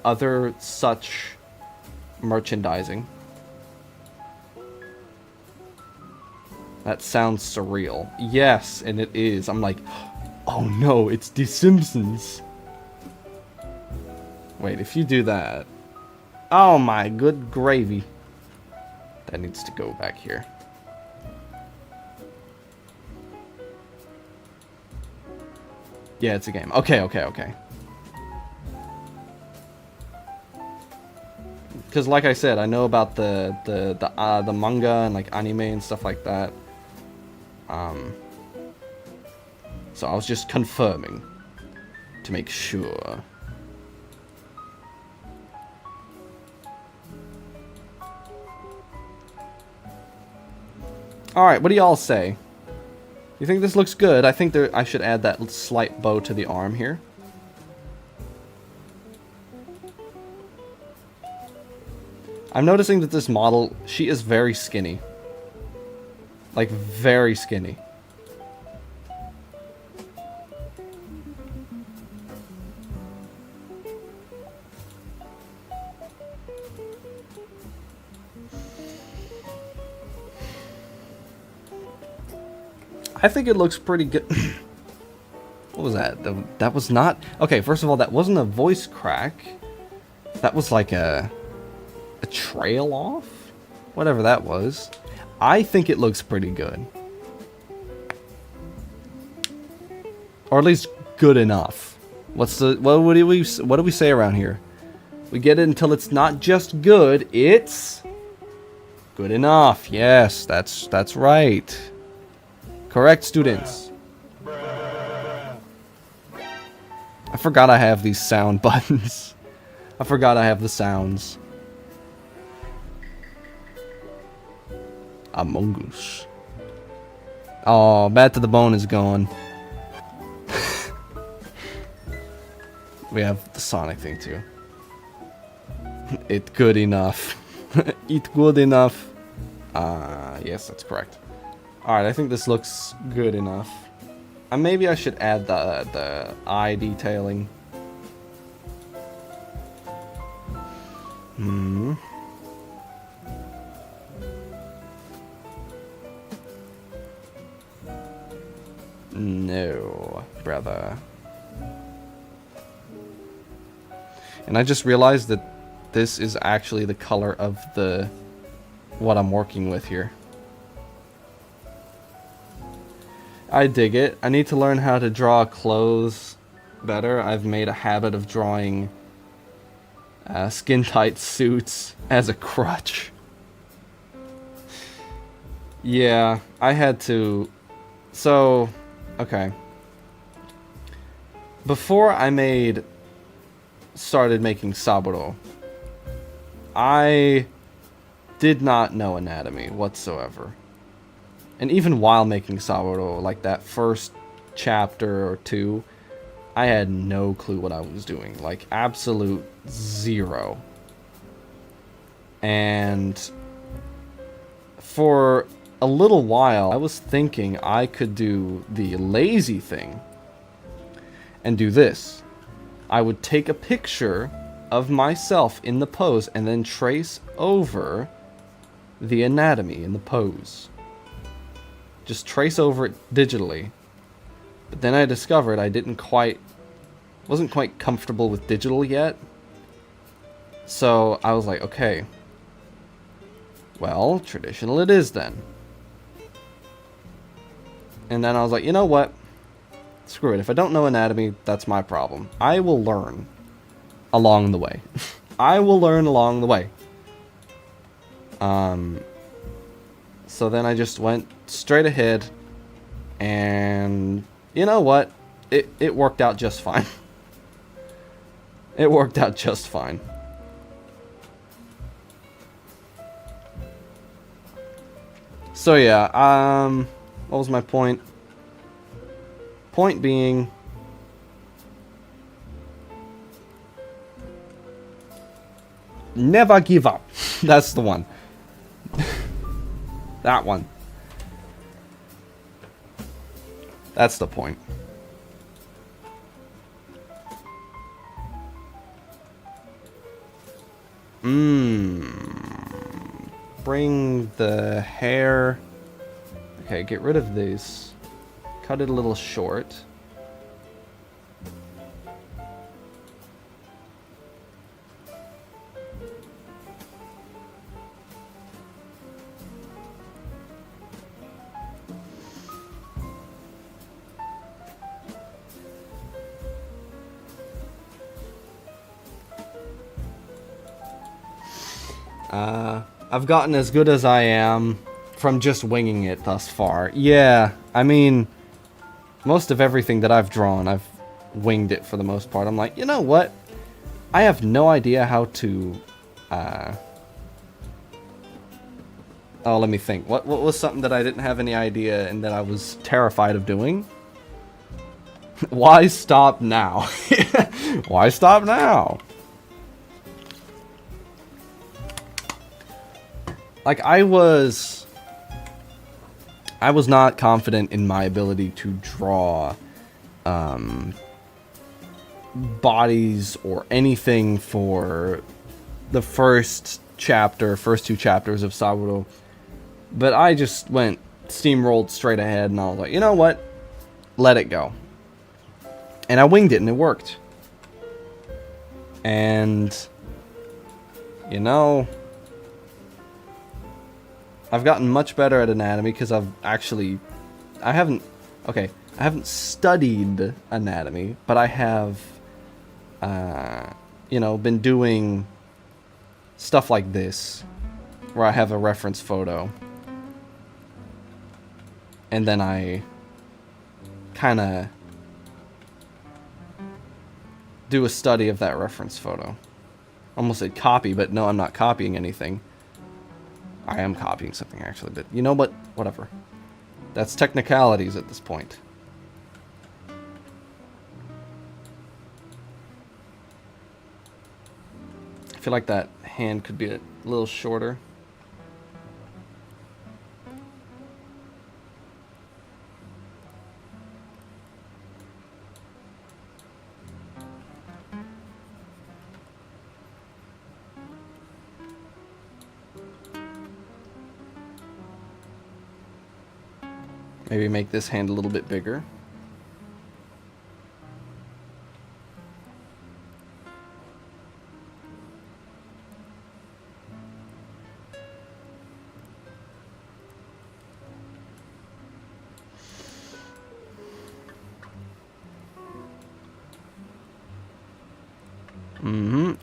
other such merchandising. That sounds surreal. Yes, and it is. I'm like, oh no, it's The Simpsons. Wait, if you do that... Oh my good gravy. That needs to go back here. Yeah, it's a game. Okay, okay, okay. Because like I said, I know about the manga and like anime and stuff like that. So I was just confirming to make sure. Alright, what do y'all say? You think this looks good? I think I should add that slight bow to the arm here. I'm noticing that this model, she is very skinny. Like, very skinny. I think it looks pretty good. What was that? That was not... Okay, first of all, that wasn't a voice crack. That was like a trail off? Whatever that was. I think it looks pretty good. Or at least good enough. What do we say around here? We get it until it's not just good, it's good enough. Yes, that's right. Correct, students. I forgot I have these sound buttons. I forgot I have the sounds. Among Us. Oh, Bad to the Bone is gone. We have the Sonic thing too. It good enough. It good enough. Yes, that's correct. Alright, I think this looks good enough. And maybe I should add the eye detailing. No, brother. And I just realized that this is actually the color of what I'm working with here. I dig it. I need to learn how to draw clothes better. I've made a habit of drawing skin-tight suits as a crutch. Yeah, I had to... So, okay. Before I started making Saburo, I did not know anatomy whatsoever. And even while making Saburo, like that first chapter or two, I had no clue what I was doing. Like, absolute zero. And for a little while, I was thinking I could do the lazy thing and do this. I would take a picture of myself in the pose and then trace over the anatomy in the pose. Just trace over it digitally. But then I discovered I wasn't quite comfortable with digital yet. So I was like, okay, well, traditional it is then. And then I was like, you know what? Screw it. If I don't know anatomy, that's my problem. I will learn along the way. I will learn along the way. So then I just went straight ahead, and you know what? It worked out just fine. It worked out just fine. So yeah, what was my point? Point being, never give up. That's the one. That one. That's the point. Bring the hair. Okay, get rid of these. Cut it a little short. I've gotten as good as I am from just winging it thus far. Yeah, I mean, most of everything that I've drawn, I've winged it for the most part. I'm like, you know what? I have no idea how to, oh, let me think. What was something that I didn't have any idea and that I was terrified of doing? Why stop now? Why stop now? Like, I was not confident in my ability to draw bodies or anything for the first two chapters of Saburo. But I just went steamrolled straight ahead and I was like, you know what? Let it go. And I winged it and it worked. And, you know, I've gotten much better at anatomy because I haven't studied anatomy, but I have, you know, been doing stuff like this, where I have a reference photo, and then I kind of do a study of that reference photo. Almost said copy, but no, I'm not copying anything. I am copying something, actually, but you know what? Whatever. That's technicalities at this point. I feel like that hand could be a little shorter. Maybe make this hand a little bit bigger.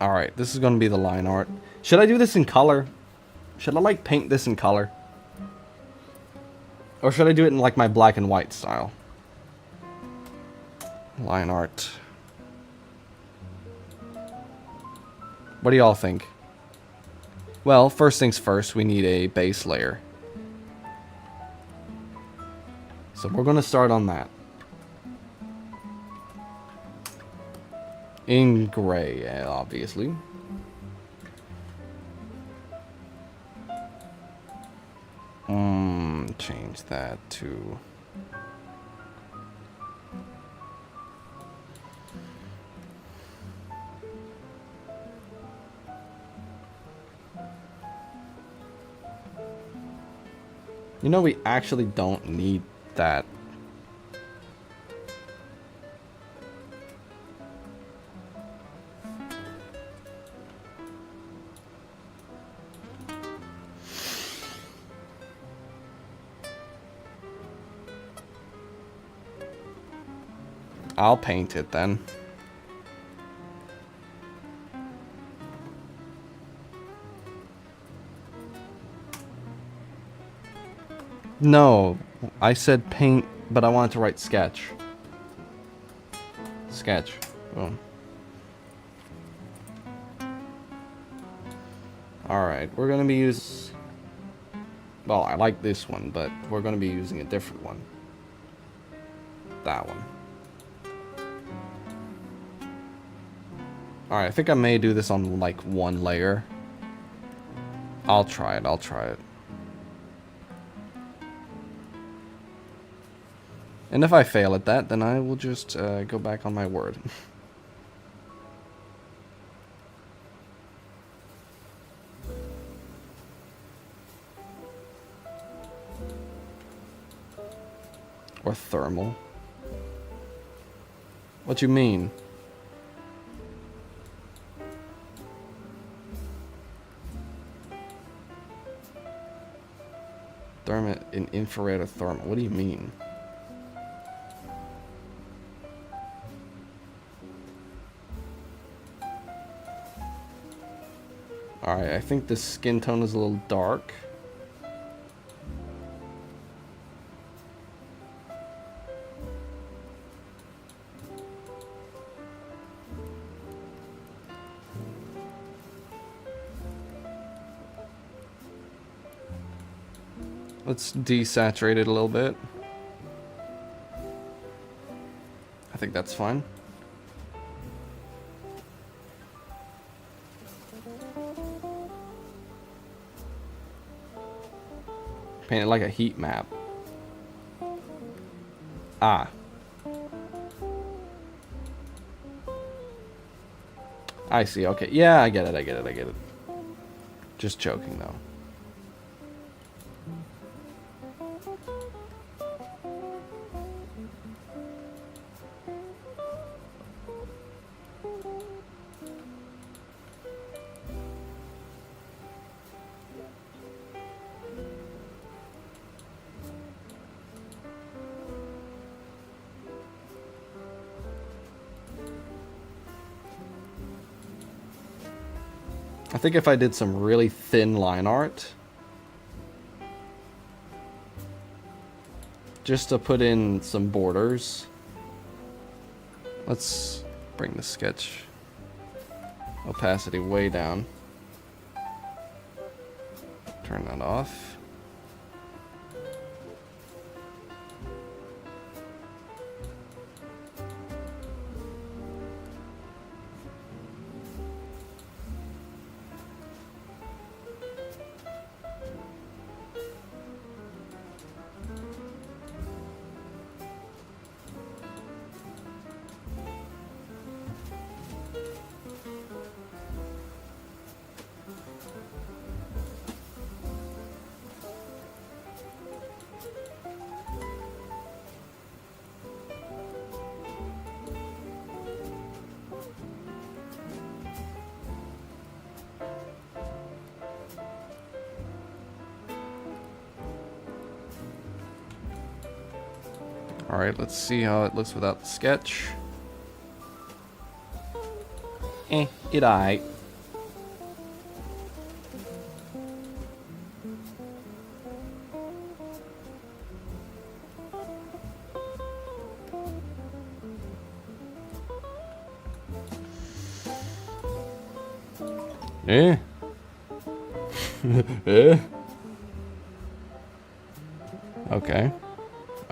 Alright, this is going to be the line art. Should I do this in color? Should I, like, paint this in color? Or should I do it in, like, my black and white style? Line art. What do y'all think? Well, first things first, we need a base layer. So we're going to start on that. In gray, obviously. Change that to... You know, we actually don't need that. I'll paint it then. No, I said paint, but I wanted to write sketch. Sketch. Boom. Alright, we're gonna be using... Well, I like this one, but we're gonna be using a different one. That one. Alright, I think I may do this on, like, one layer. I'll try it. And if I fail at that, then I will just go back on my word. Or thermal. What you mean? Thermal in infrared or thermal? What do you mean? Alright, I think the skin tone is a little dark. Let's desaturate it a little bit. I think that's fine. Paint it like a heat map. Ah. I see, okay. Yeah, I get it. Just joking, though. I think if I did some really thin line art, just to put in some borders. Let's bring the sketch opacity way down. Turn that off. Alright, let's see how it looks without the sketch. It aight. Eh? Eh? Okay.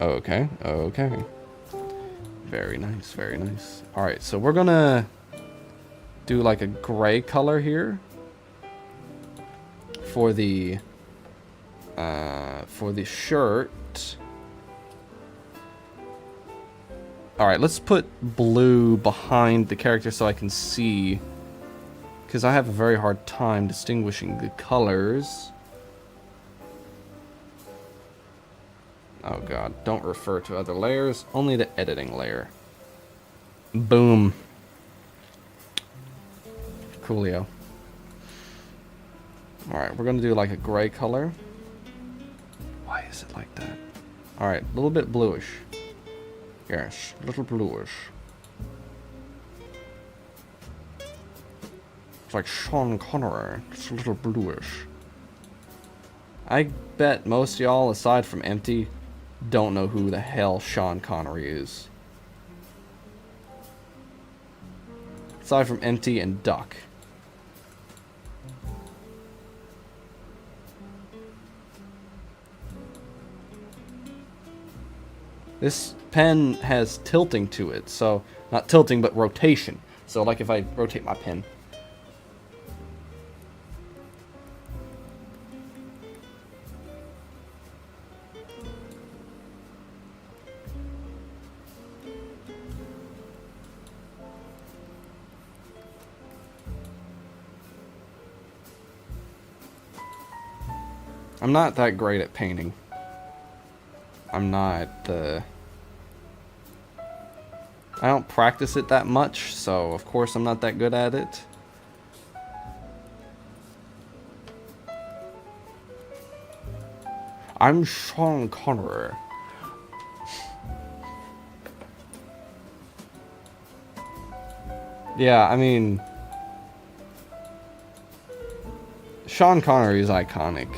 Okay, okay. Very nice, very nice. Alright, so we're gonna do like a gray color here for the shirt. Alright, let's put blue behind the character so I can see, because I have a very hard time distinguishing the colors. Oh god, don't refer to other layers, only the editing layer. Boom. Coolio. Alright, we're gonna do like a gray color. Why is it like that? Alright, a little bit bluish. Yes, a little bluish. It's like Sean Connery, it's a little bluish. I bet most y'all, aside from Empty, don't know who the hell Sean Connery is. Aside from Empty and Duck. This pen has tilting to it, so not tilting but rotation. So like if I rotate my pen. I'm not that great at painting. I'm not, I don't practice it that much, so of course I'm not that good at it. I'm Sean Connery. Yeah, I mean, Sean Connery is iconic.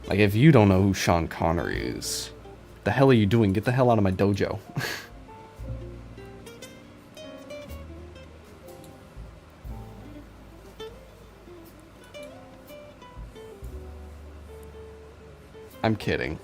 Like, if you don't know who Sean Connery is, the hell are you doing? Get the hell out of my dojo. I'm kidding.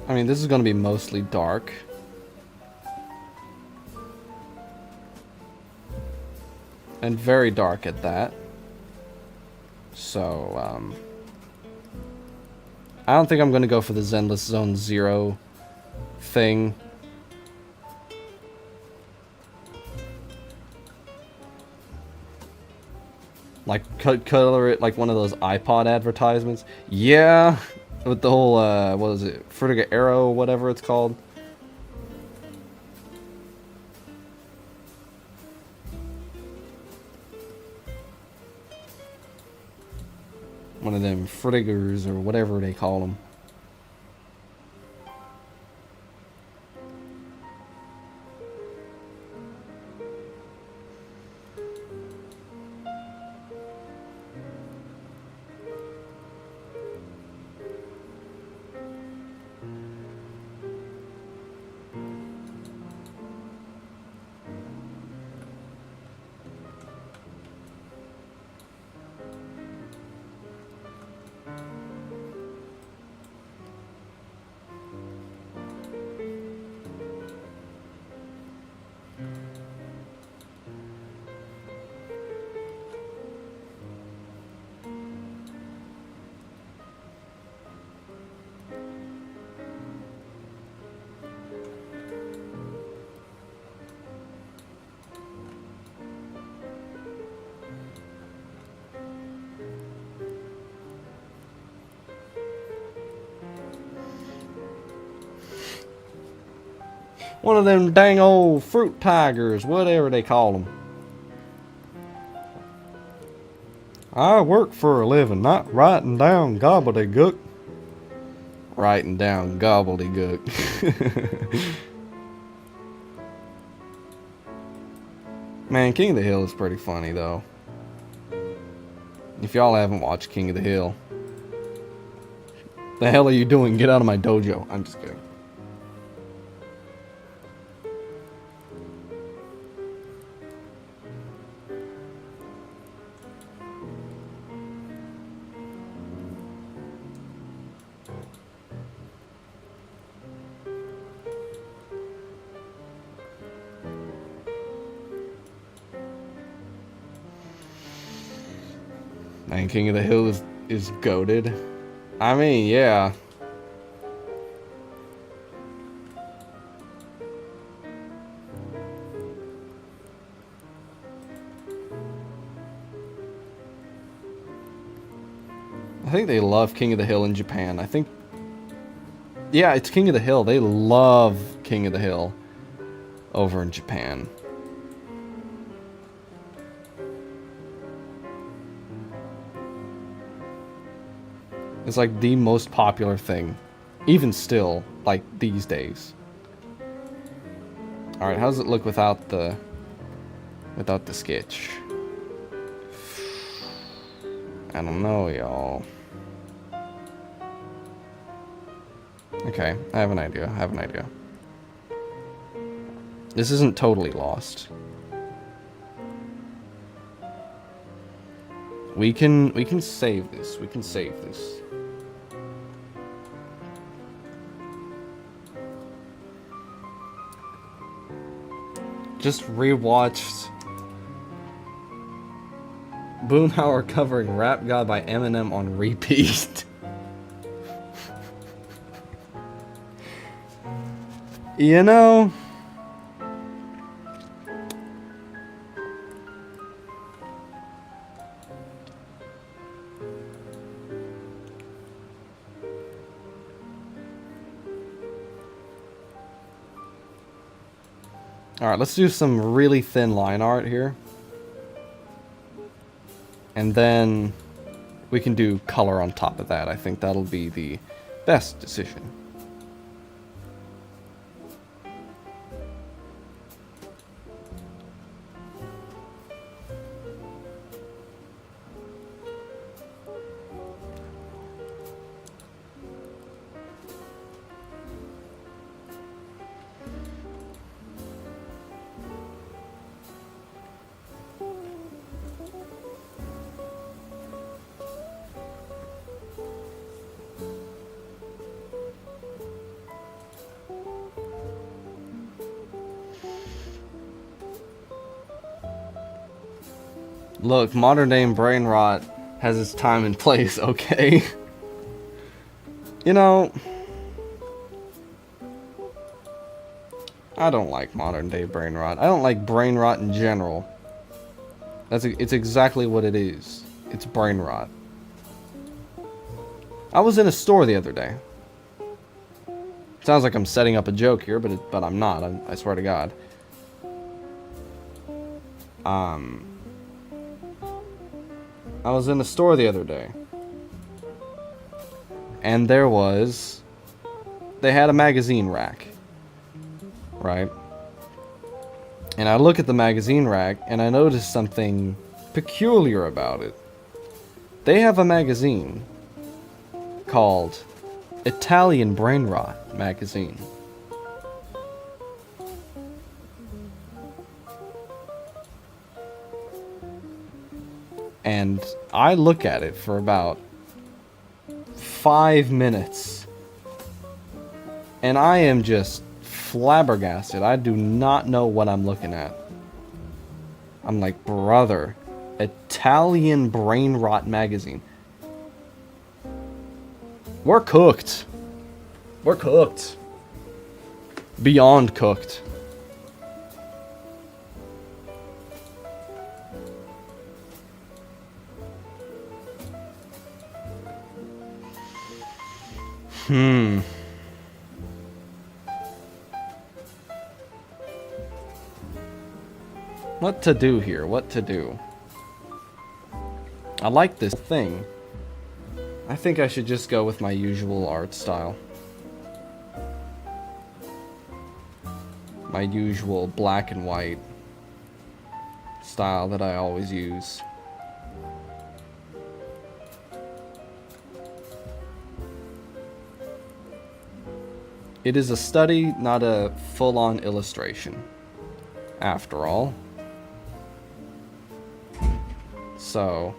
I mean, this is going to be mostly dark. And very dark at that. So, I don't think I'm going to go for the Zenless Zone Zero thing. Like, color it like one of those iPod advertisements. Yeah, with the whole, what is it, Frutiga Arrow, whatever it's called. One of them Frutigers, or whatever they call them. One of them dang old fruit tigers, whatever they call them. I work for a living, not writing down gobbledygook. Writing down gobbledygook. Man, King of the Hill is pretty funny, though. If y'all haven't watched King of the Hill, the hell are you doing? Get out of my dojo. I'm just kidding. Man, King of the Hill is goated. I mean, yeah. I think they love King of the Hill in Japan. I think... Yeah, it's King of the Hill. They love King of the Hill over in Japan. It's like the most popular thing, even still, like these days. All right, how does it look without the sketch? I don't know, y'all. Okay, I have an idea. This isn't totally lost. We can save this. Just rewatched Boomhauer covering Rap God by Eminem on repeat. You know, alright, let's do some really thin line art here. And then we can do color on top of that. I think that'll be the best decision. Look, modern day brain rot has its time and place, okay? You know, I don't like modern day brain rot. I don't like brain rot in general. It's exactly what it is. It's brain rot. I was in a store the other day. Sounds like I'm setting up a joke here, but I'm not. I swear to God. I was in a store the other day, and they had a magazine rack, right? And I look at the magazine rack, and I noticed something peculiar about it. They have a magazine called Italian Brain Rot Magazine. And I look at it for about 5 minutes. And I am just flabbergasted. I do not know what I'm looking at. I'm like, brother, Italian Brain Rot Magazine. We're cooked. We're cooked. Beyond cooked. What to do here? What to do? I like this thing. I think I should just go with my usual art style. My usual black and white style that I always use. It is a study, not a full-on illustration, after all. So,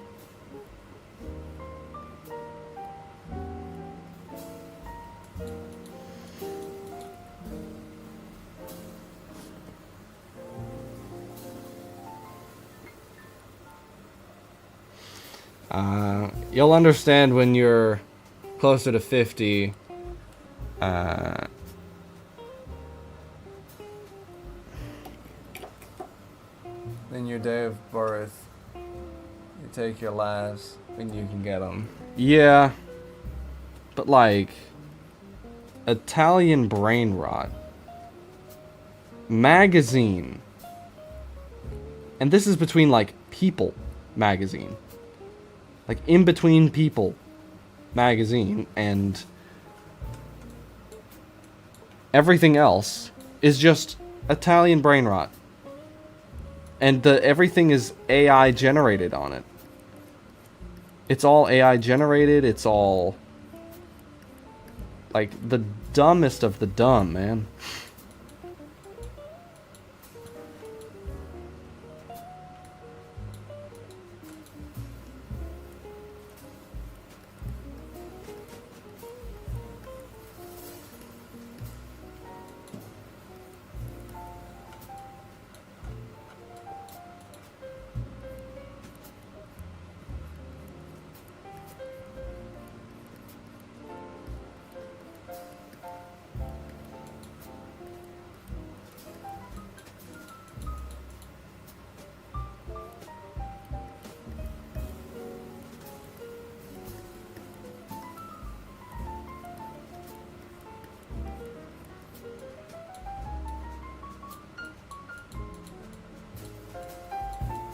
you'll understand when you're closer to 50. Then your day of birth, you take your last, and you can get them. Yeah, but like, Italian Brain Rot Magazine, and this is between like People magazine, like In Between People magazine, and everything else is just Italian Brain Rot. And everything is AI generated on it. It's all AI generated. It's all like the dumbest of the dumb, man.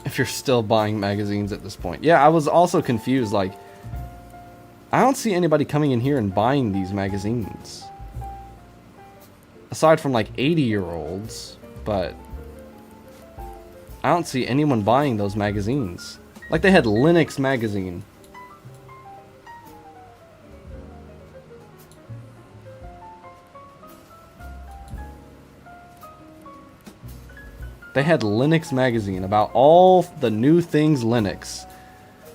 If you're still buying magazines at this point. Yeah, I was also confused. Like, I don't see anybody coming in here and buying these magazines. Aside from like 80-year-olds, but I don't see anyone buying those magazines. Like they had Linux magazine. They had Linux magazine about all the new things Linux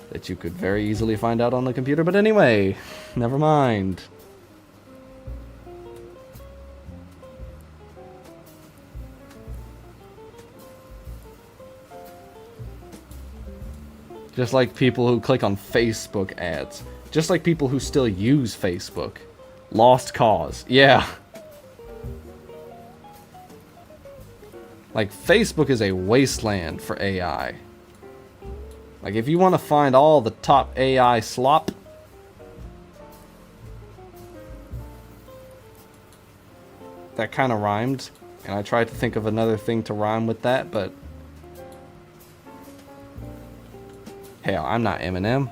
that you could very easily find out on the computer. But anyway, never mind. Just like people who click on Facebook ads. Just like people who still use Facebook. Lost cause. Yeah. Like, Facebook is a wasteland for AI. Like, if you want to find all the top AI slop, that kind of rhymed. And I tried to think of another thing to rhyme with that, but hell, I'm not Eminem.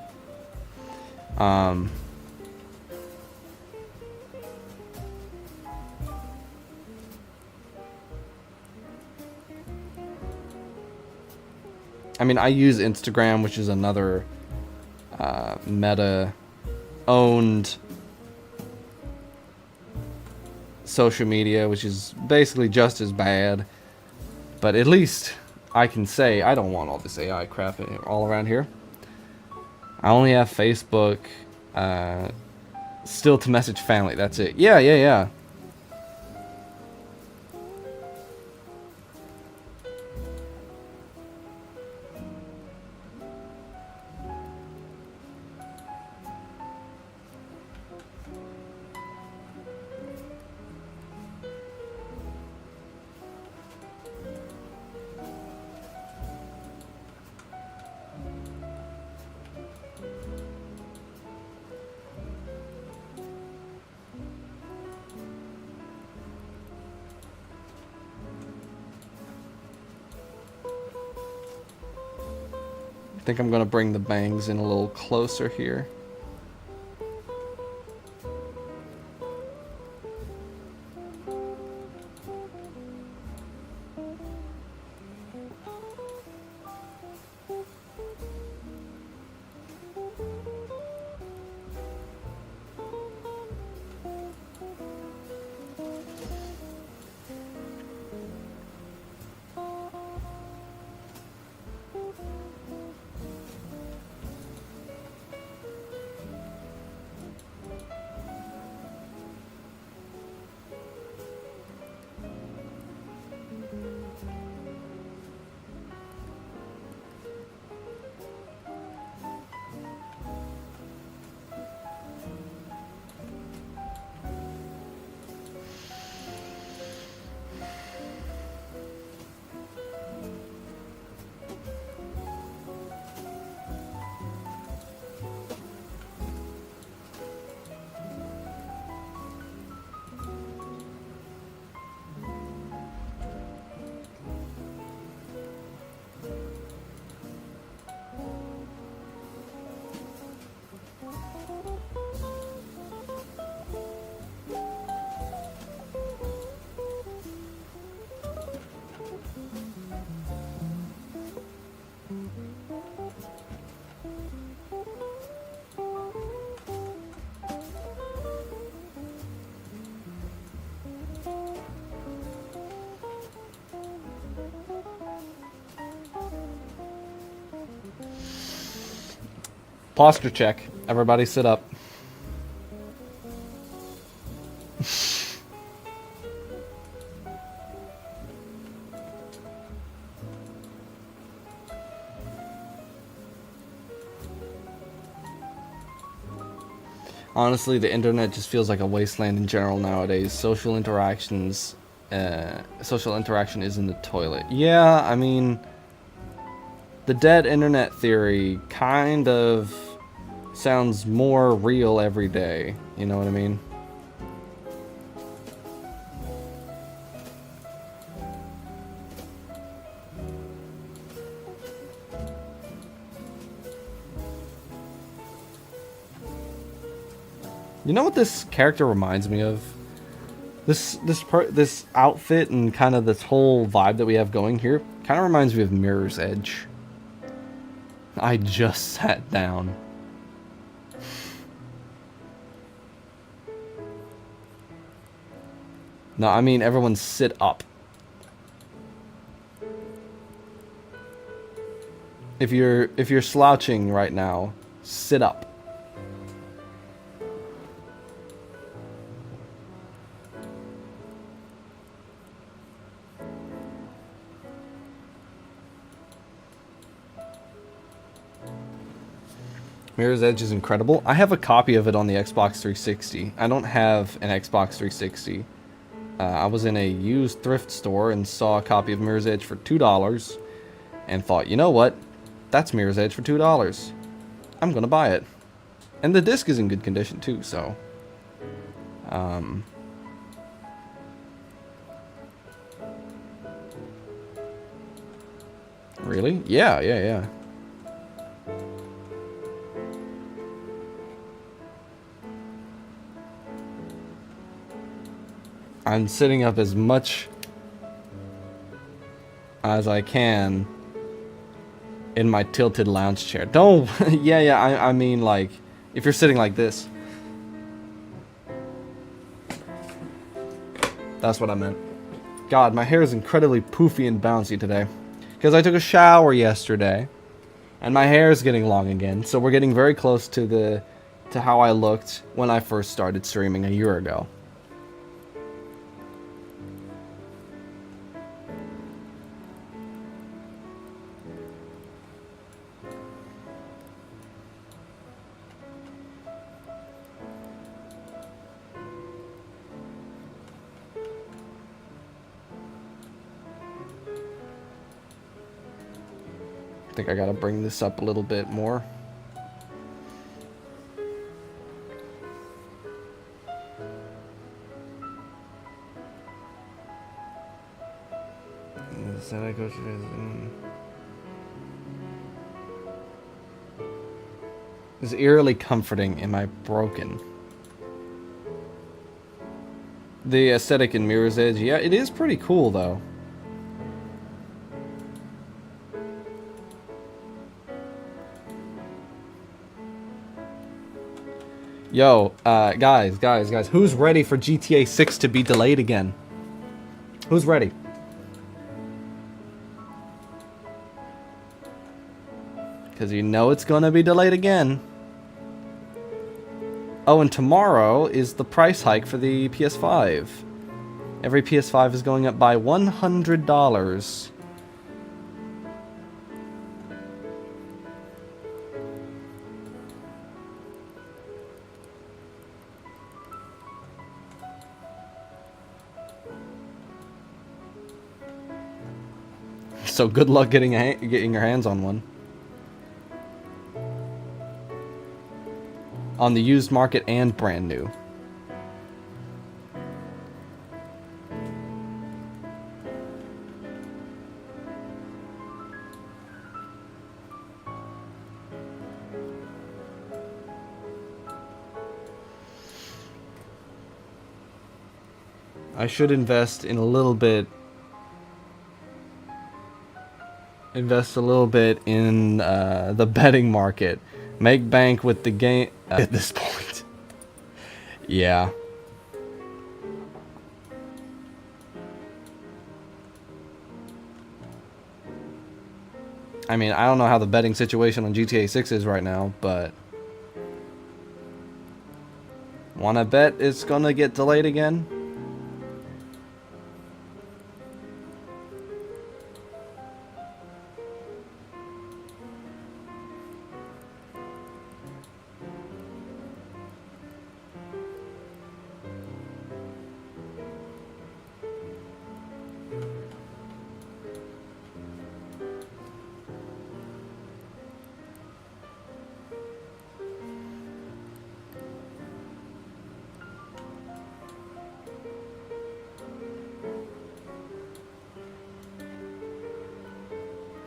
I mean, I use Instagram, which is another Meta-owned social media, which is basically just as bad. But at least I can say I don't want all this AI crap all around here. I only have Facebook, still to message family. That's it. Yeah. I think I'm gonna bring the bangs in a little closer here. Posture check. Everybody sit up. Honestly, the internet just feels like a wasteland in general nowadays. Social interaction is in the toilet. Yeah, I mean, the dead internet theory kind of sounds more real every day. You know what I mean? You know what this character reminds me of? This outfit and kind of this whole vibe that we have going here kind of reminds me of Mirror's Edge. I just sat down. No, I mean everyone sit up. If you're slouching right now, sit up. Mirror's Edge is incredible. I have a copy of it on the Xbox 360. I don't have an Xbox 360. I was in a used thrift store and saw a copy of Mirror's Edge for $2 and thought, you know what? That's Mirror's Edge for $2. I'm gonna buy it. And the disc is in good condition too, so... Really? Yeah. I'm sitting up as much as I can in my tilted lounge chair. Don't... yeah, I mean, like, if you're sitting like this. That's what I meant. God, my hair is incredibly poofy and bouncy today. Because I took a shower yesterday. And my hair is getting long again. So we're getting very close to how I looked when I first started streaming a year ago. I think I gotta bring this up a little bit more. It's eerily comforting. Am I broken? The aesthetic in Mirror's Edge, yeah, it is pretty cool though. Yo, guys, who's ready for GTA 6 to be delayed again? Who's ready? Because you know it's gonna be delayed again. Oh, and tomorrow is the price hike for the PS5. Every PS5 is going up by $100. So good luck getting your hands on one. On the used market and brand new. I should invest in a little bit. Invest a little bit in the betting market. Make bank with the game at this point. Yeah. I mean, I don't know how the betting situation on GTA 6 is right now, but Wanna bet it's gonna get delayed again?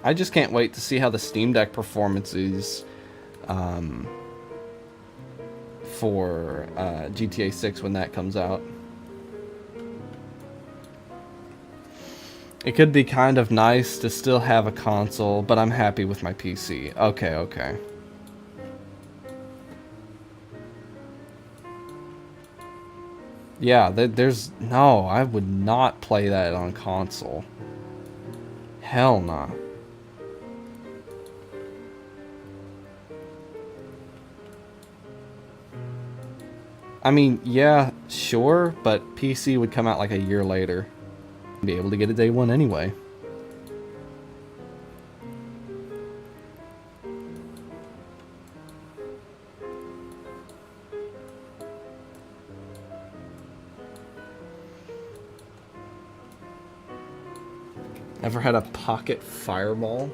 I just can't wait to see how the Steam Deck performance is for GTA 6 when that comes out. It could be kind of nice to still have a console, but I'm happy with my PC. Okay, okay. Yeah, there's... No, I would not play that on console. Hell nah. I mean, yeah, sure, but PC would come out like a year later. Be able to get it day one anyway. Ever had a pocket fireball?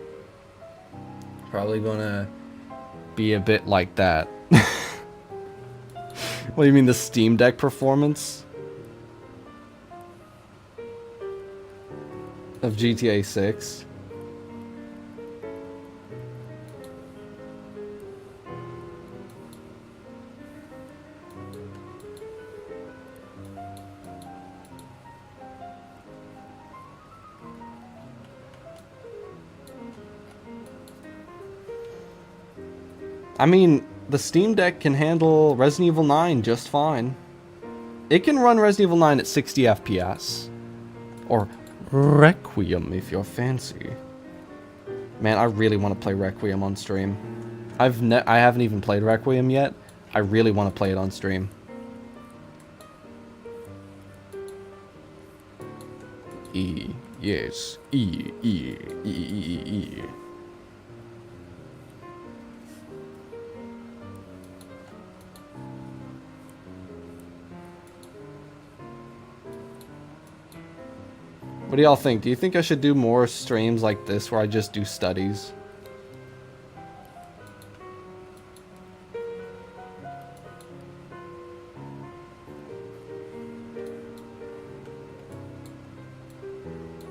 Probably gonna be a bit like that. What do you mean, the Steam Deck performance of GTA 6? I mean, the Steam Deck can handle Resident Evil 9 just fine. It can run Resident Evil 9 at 60 FPS. Or Requiem, if you're fancy. Man, I really want to play Requiem on stream. I haven't even played Requiem yet. I really want to play it on stream. Yes. E. What do y'all think? Do you think I should do more streams like this where I just do studies?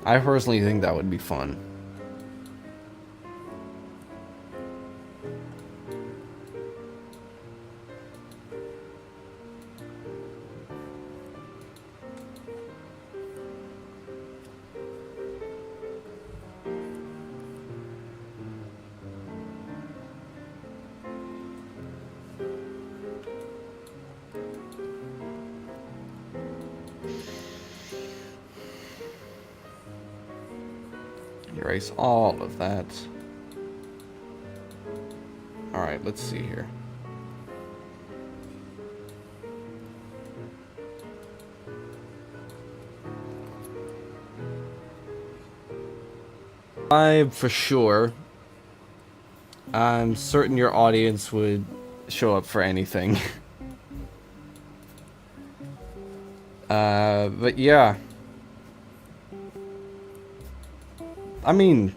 I personally think that would be fun. Erase all of that. Alright, let's see here. For sure. I'm certain your audience would show up for anything. But yeah. I mean,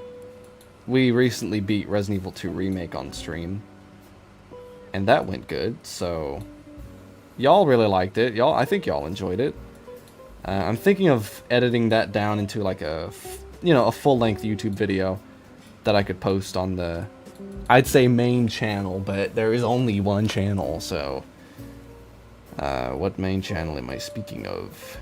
we recently beat Resident Evil 2 Remake on stream. And that went good, so... Y'all really liked it. I think y'all enjoyed it. I'm thinking of editing that down into like a full-length YouTube video that I could post on the, I'd say main channel, but there is only one channel, so what main channel am I speaking of?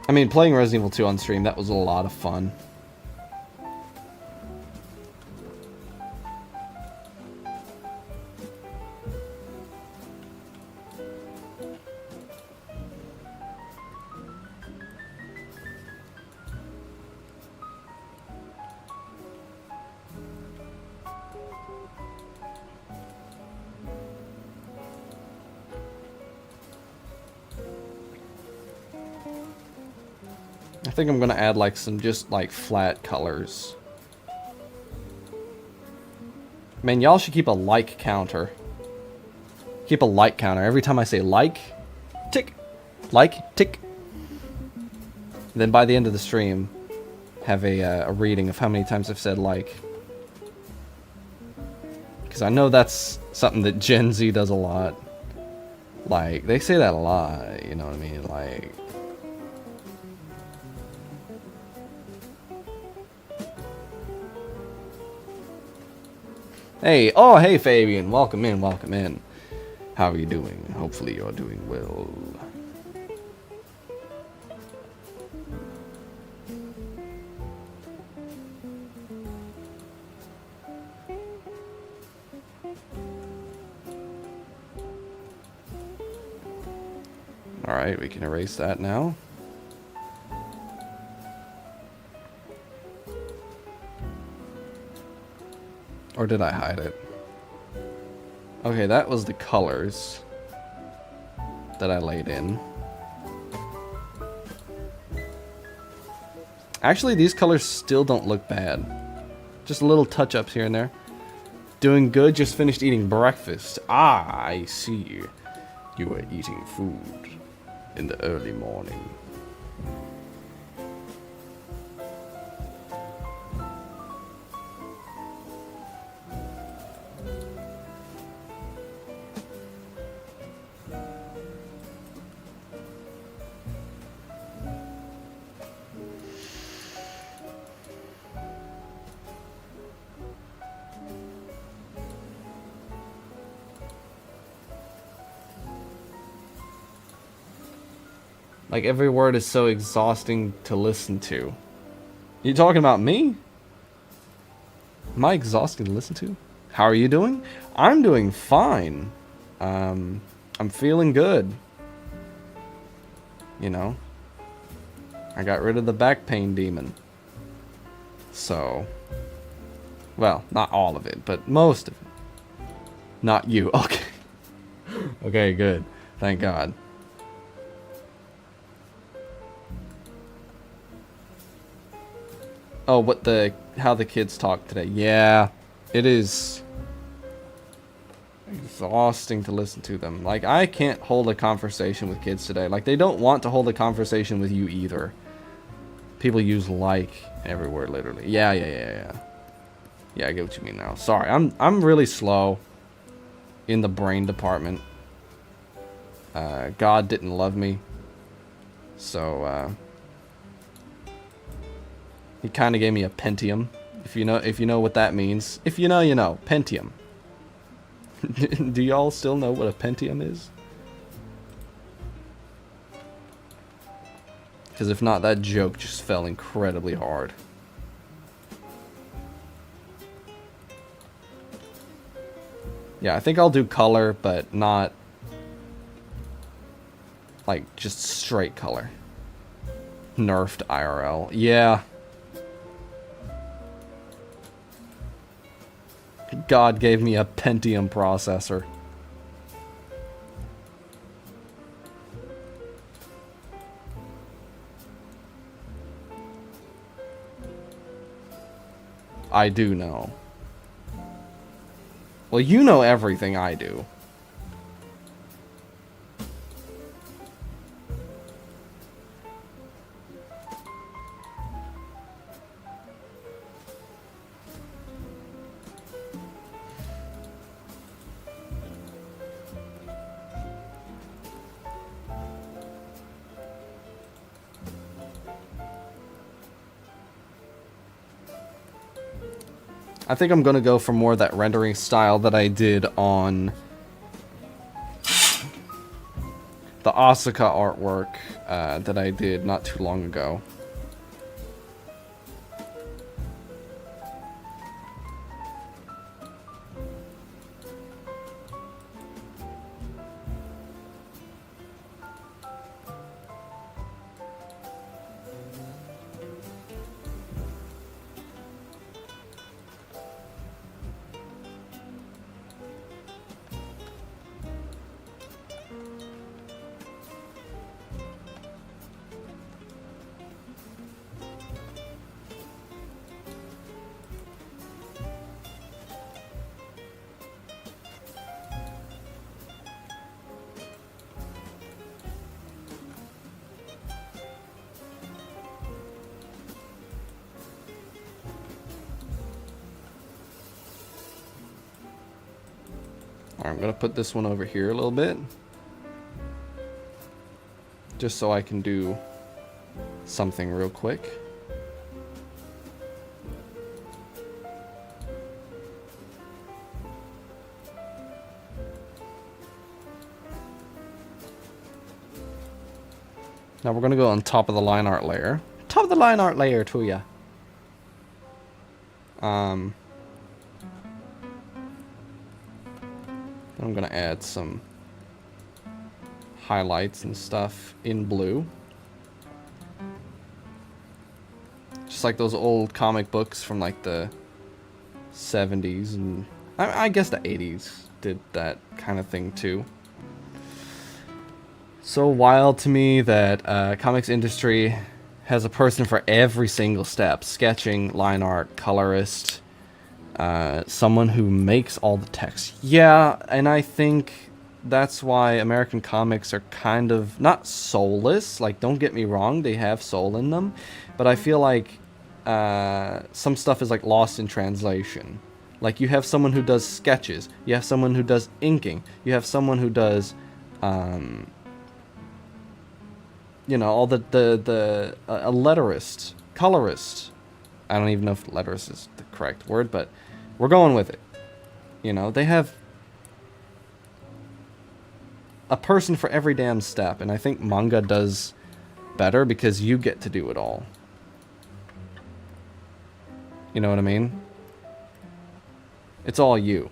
I mean, playing Resident Evil 2 on stream, that was a lot of fun. I think I'm gonna add like some just like flat colors. Man, y'all should keep a like counter. Keep a like counter. Every time I say like, tick. Like, tick. Then by the end of the stream, have a reading of how many times I've said like. Because I know that's something that Gen Z does a lot. Like, they say that a lot, you know what I mean? Like... Hey, oh, hey Fabian, welcome in, welcome in. How are you doing? Hopefully you're doing well. Alright, we can erase that now. Or did I hide it? Okay, that was the colors that I laid in. Actually, these colors still don't look bad. Just little touch-ups here and there. Doing good, just finished eating breakfast. Ah, I see. You were eating food in the early morning. Like, every word is so exhausting to listen to. You talking about me? Am I exhausting to listen to? How are you doing? I'm doing fine. I'm feeling good. You know? I got rid of the back pain demon. So... Well, not all of it, but most of it. Not you. Okay. Okay, good. Thank God. Oh, how the kids talk today. Yeah, it is exhausting to listen to them. Like, I can't hold a conversation with kids today. Like, they don't want to hold a conversation with you either. People use like everywhere, literally. Yeah. Yeah, I get what you mean now. Sorry, I'm really slow in the brain department. God didn't love me. So, he kind of gave me a Pentium, if you know what that means. If you know, you know. Pentium. Do y'all still know what a Pentium is? Because if not, that joke just fell incredibly hard. Yeah, I think I'll do color, but not like just straight color. Nerfed IRL. Yeah. God gave me a Pentium processor. I do know. Well, you know everything I do. I think I'm gonna go for more of that rendering style that I did on the Asuka artwork that I did not too long ago. I'm gonna put this one over here a little bit, just so I can do something real quick. Now we're gonna go on top of the line art layer. Top of the line art layer to ya. I'm gonna add some highlights and stuff in blue. Just like those old comic books from like the 70s and I guess the 80s did that kind of thing too. So wild to me that comics industry has a person for every single step. Sketching, line art, colorist, someone who makes all the text. Yeah, and I think that's why American comics are kind of not soulless. Like, don't get me wrong, they have soul in them, but I feel like some stuff is like lost in translation. Like, you have someone who does sketches, you have someone who does inking, you have someone who does you know, all the a letterist, colorist. I don't even know if letterist is the correct word, but we're going with it. You know, they have a person for every damn step, and I think manga does better because you get to do it all. You know what I mean? It's all you.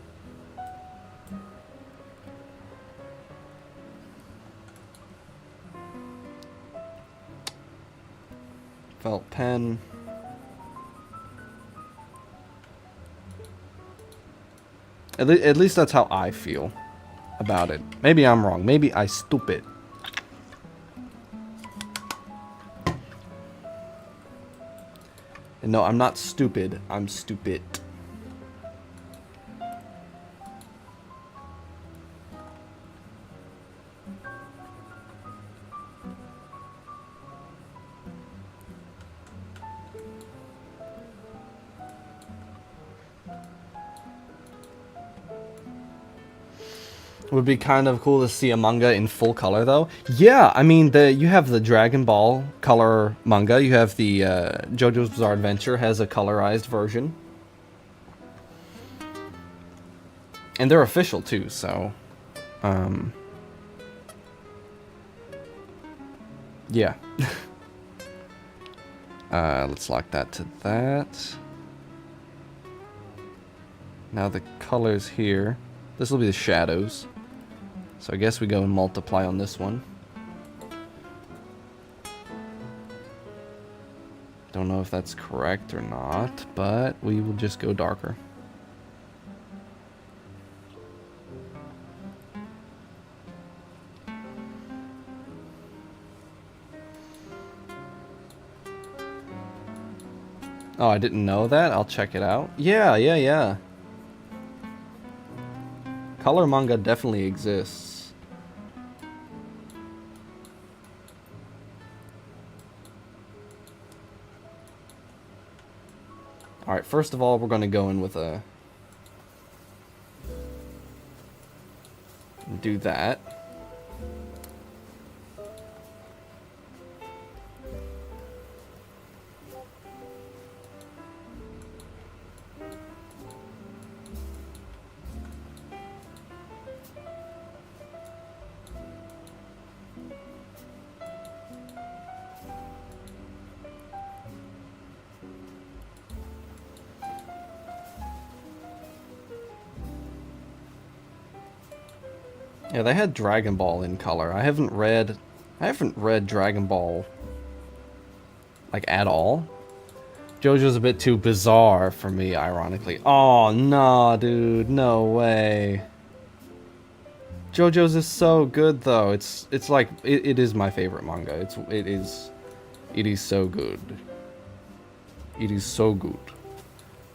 Felt pen. At least that's how I feel about it. Maybe I'm wrong. Maybe I stupid. And no, I'm not stupid. I'm stupid. Would be kind of cool to see a manga in full color, though. Yeah, I mean, you have the Dragon Ball color manga. You have the JoJo's Bizarre Adventure has a colorized version. And they're official, too, so... yeah. Let's lock that to that. Now the colors here. This will be the shadows. So I guess we go and multiply on this one. Don't know if that's correct or not, but we will just go darker. Oh, I didn't know that? I'll check it out. Yeah. Color manga definitely exists. Alright, first of all, we're going to go in with a... do that. Yeah, they had Dragon Ball in color. I haven't read Dragon Ball like at all. JoJo's a bit too bizarre for me, ironically. Oh no, dude, no way. JoJo's is so good though. It's like it is my favorite manga. It is so good. It is so good.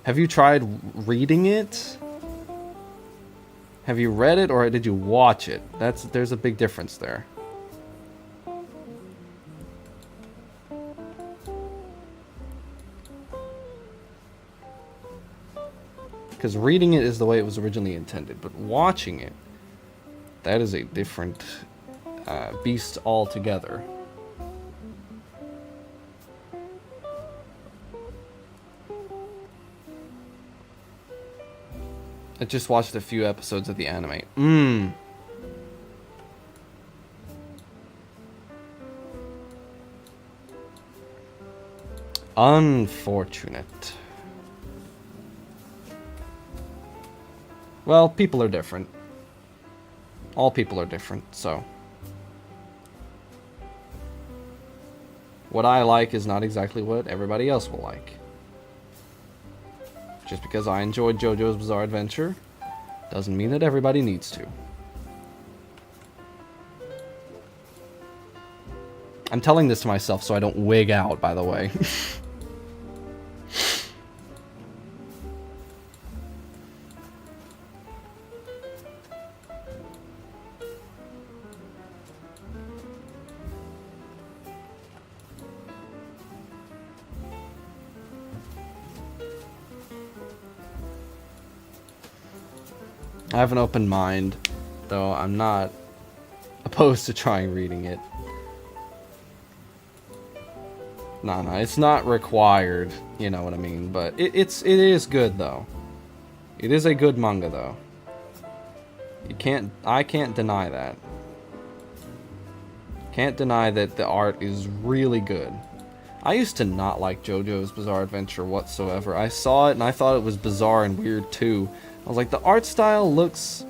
Have you tried reading it? Have you read it or did you watch it? There's a big difference there. Because reading it is the way it was originally intended, but watching it, that is a different beast altogether. I just watched a few episodes of the anime. Unfortunate. Well, people are different. All people are different, so. What I like is not exactly what everybody else will like. Just because I enjoyed JoJo's Bizarre Adventure doesn't mean that everybody needs to. I'm telling this to myself so I don't wig out, by the way. I have an open mind, though I'm not opposed to trying reading it. No, it's not required, you know what I mean, but it is good though. It is a good manga though. I can't deny that. Can't deny that the art is really good. I used to not like JoJo's Bizarre Adventure whatsoever. I saw it and I thought it was bizarre and weird too. I was like, the art style looks,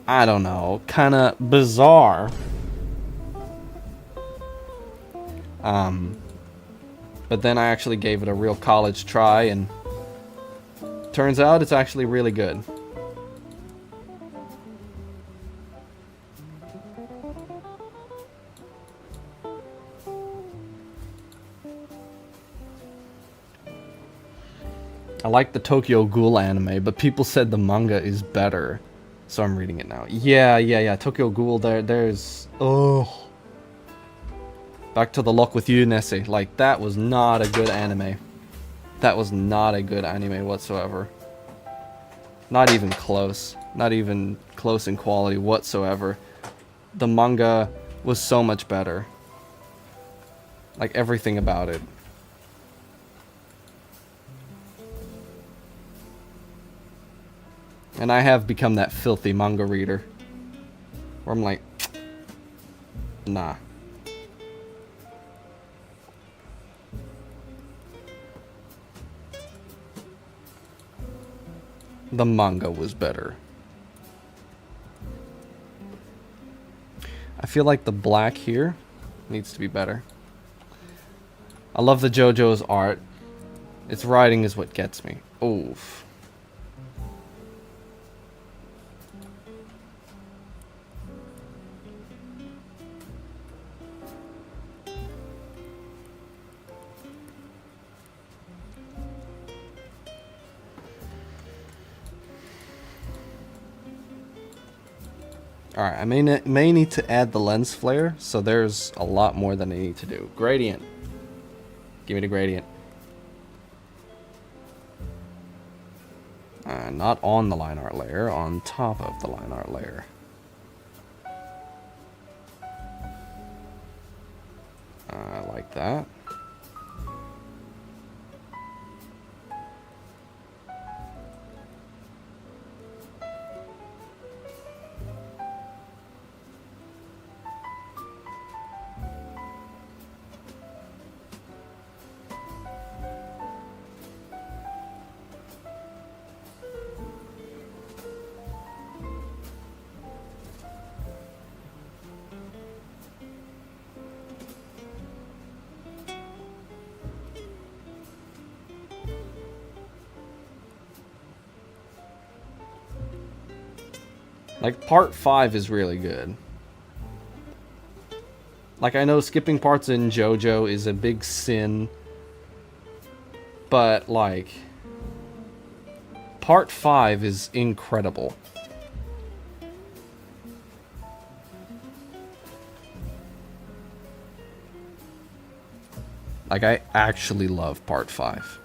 I don't know, kind of bizarre. But then I actually gave it a real college try, and turns out it's actually really good. I like the Tokyo Ghoul anime, but people said the manga is better, so I'm reading it now. Yeah. Tokyo Ghoul, there's... Oh. Back to the Lock with you, Nessie. Like, that was not a good anime. That was not a good anime whatsoever. Not even close. Not even close in quality whatsoever. The manga was so much better. Like, everything about it. And I have become that filthy manga reader. Where I'm like, nah. The manga was better. I feel like the black here needs to be better. I love the JoJo's art. Its writing is what gets me. Oof. Alright, I may need to add the lens flare, so there's a lot more than I need to do. Gradient. Give me the gradient. Not on the line art layer, on top of the line art layer. Like that. Like, part 5 is really good. Like, I know skipping parts in JoJo is a big sin, but, like, part 5 is incredible. Like, I actually love part 5.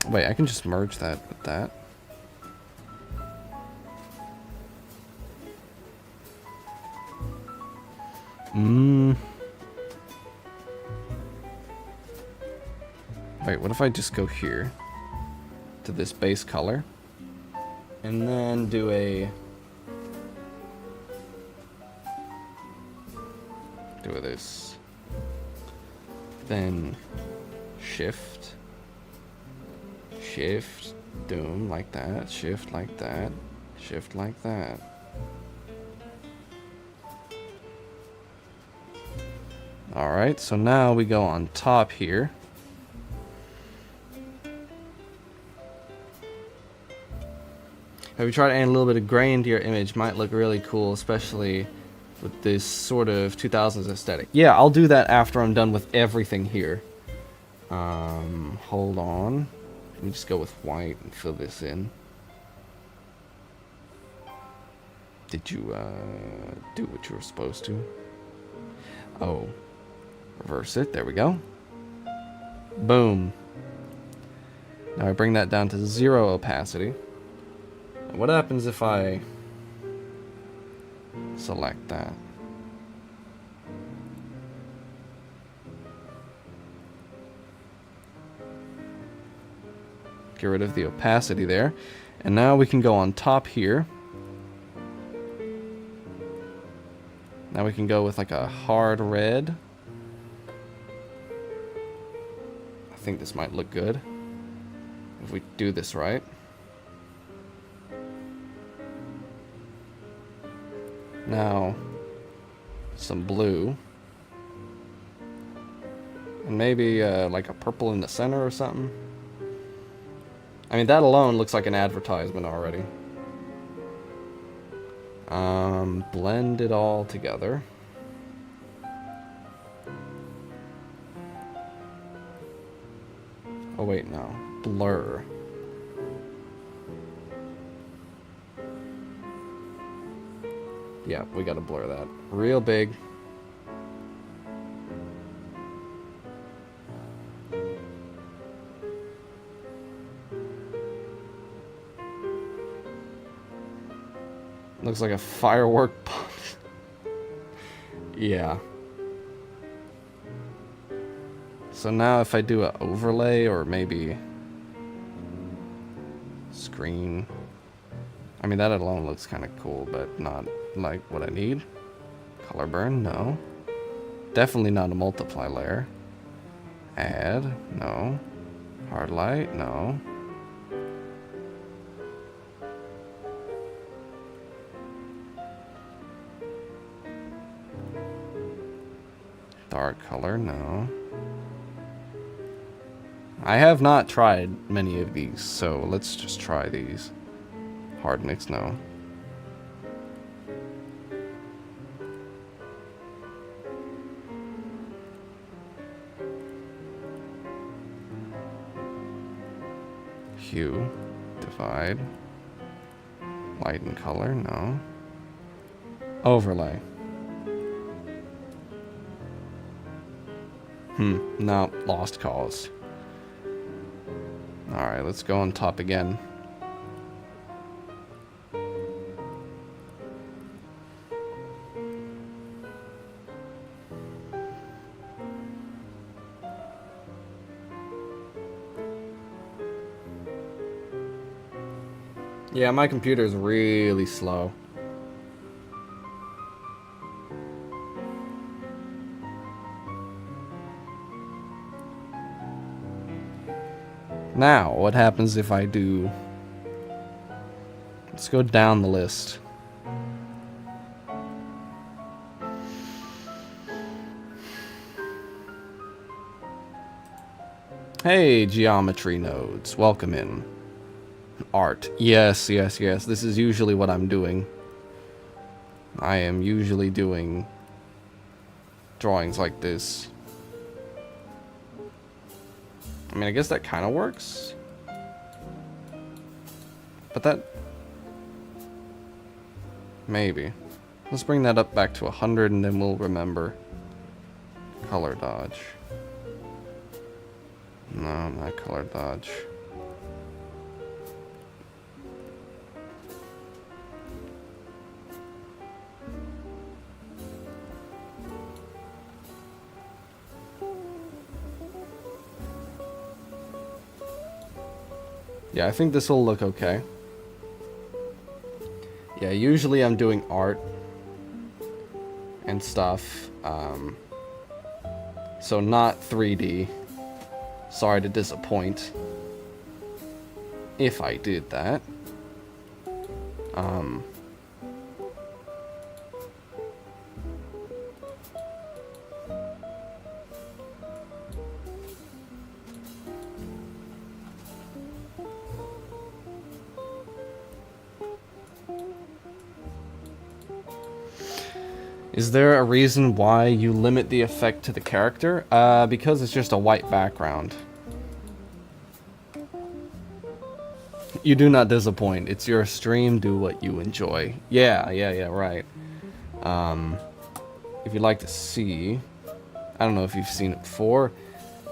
Wait, I can just merge that with that. Wait, what if I just go here to this base color and then do this, then shift, doom like that, shift like that, shift like that. Alright, so now we go on top here. If we try to add a little bit of gray into your image, might look really cool, especially with this sort of 2000s aesthetic. Yeah, I'll do that after I'm done with everything here. Hold on. Let me just go with white and fill this in. Did you, do what you were supposed to? Oh. Reverse it. There we go. Boom. Now I bring that down to 0 opacity. What happens if I select that? Get rid of the opacity there. And now we can go on top here. Now we can go with like a hard red. I think this might look good if we do this right. Now, some blue. And maybe like a purple in the center or something. I mean, that alone looks like an advertisement already. Blend it all together. Oh wait, no. Blur. Yeah, we gotta blur that real big. Looks like a firework pump. Yeah. So now if I do an overlay or maybe screen. I mean, that alone looks kind of cool, but not like what I need. Color burn, no. Definitely not a multiply layer. Add, no. Hard light, no. Dark color, no. I have not tried many of these, so let's just try these. Hard mix, no. Hue, divide, light and color, no. Overlay. No, lost cause. Alright, let's go on top again. Yeah, my computer's really slow. Now, what happens if I do... Let's go down the list. Hey, geometry nodes. Welcome in. Art. Yes, yes, yes. This is usually what I'm doing. I am usually doing drawings like this. I mean, I guess that kind of works. But that... maybe. Let's bring that up back to 100 and then we'll remember. Color dodge. No, not color dodge. Yeah, I think this will look okay. Yeah, usually I'm doing art and stuff. So not 3D. Sorry to disappoint. If I did that. Is there a reason why you limit the effect to the character? Because it's just a white background. You do not disappoint. It's your stream, do what you enjoy. Yeah, right. If you'd like to see, I don't know if you've seen it before,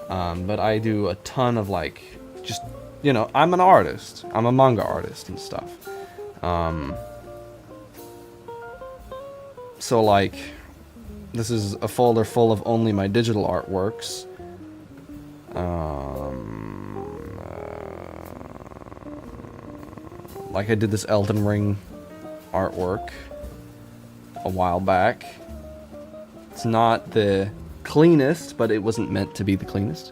but I do a ton of like, just, you know, I'm an artist. I'm a manga artist and stuff. So like, this is a folder full of only my digital artworks. Like I did this Elden Ring artwork a while back. It's not the cleanest, but it wasn't meant to be the cleanest.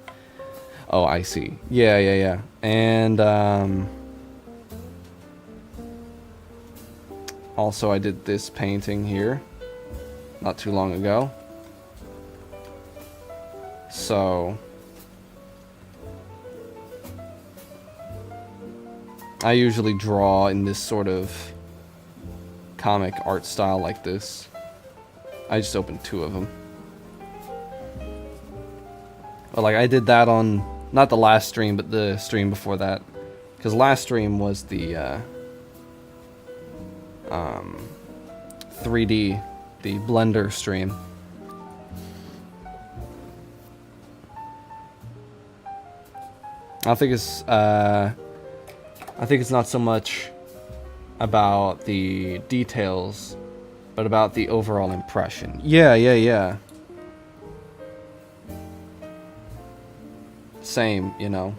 Oh, I see. Yeah. And also I did this painting here not too long ago. So I usually draw in this sort of comic art style like this. I just opened 2 of them. But like I did that on, not the last stream, but the stream before that. Because last stream was the 3D, the Blender stream. I think it's not so much about the details, but about the overall impression. Yeah. Same, you know.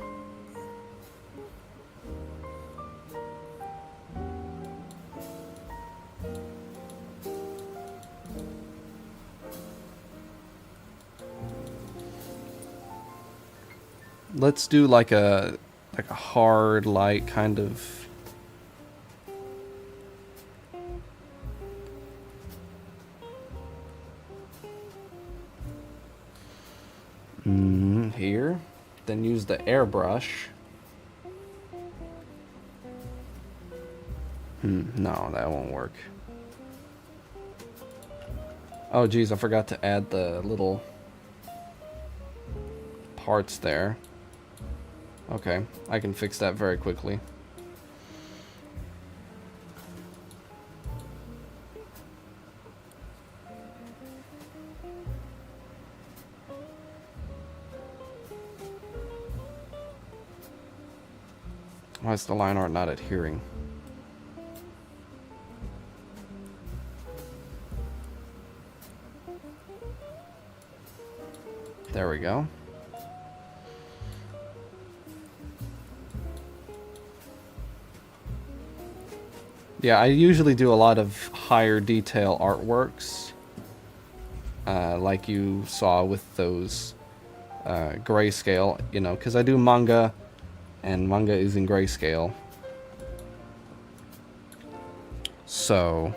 Let's do like a hard light kind of. Here. Then use the airbrush. No, that won't work. Oh geez, I forgot to add the little parts there. Okay, I can fix that very quickly. Why is the line art not adhering? There we go. Yeah, I usually do a lot of higher detail artworks, like you saw with those grayscale, you know, because I do manga, and manga is in grayscale. So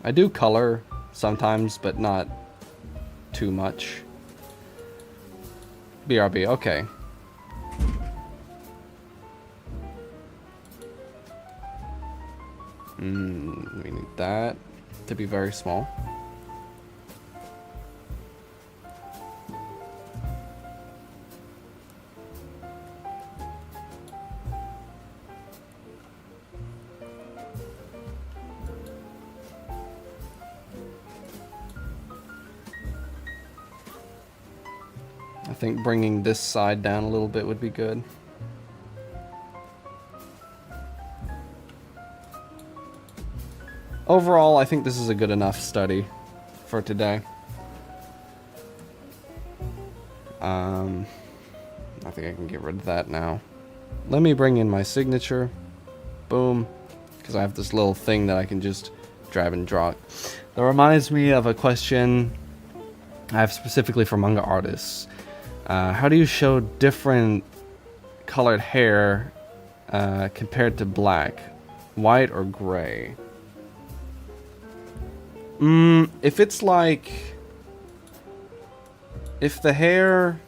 I do color sometimes, but not too much. BRB, okay. We need that to be very small. I think bringing this side down a little bit would be good. Overall, I think this is a good enough study for today. I think I can get rid of that now. Let me bring in my signature. Boom. Because I have this little thing that I can just drag and drop. That reminds me of a question I have specifically for manga artists. How do you show different colored hair compared to black, white, or gray? If it's like... If the hair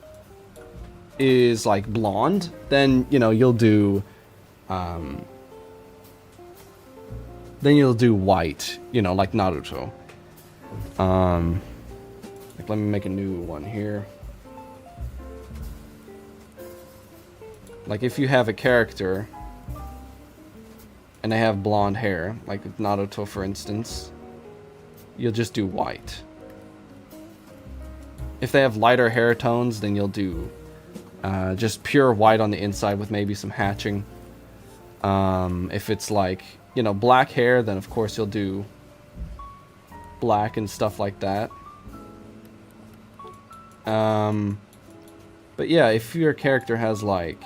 is like blonde, then, you know, you'll do... then you'll do white, you know, like Naruto. Like, let me make a new one here. Like, if you have a character and they have blonde hair, like Naruto for instance, you'll just do white. If they have lighter hair tones, then you'll do just pure white on the inside with maybe some hatching. If it's like, you know, black hair, then of course you'll do black and stuff like that. But yeah, if your character has like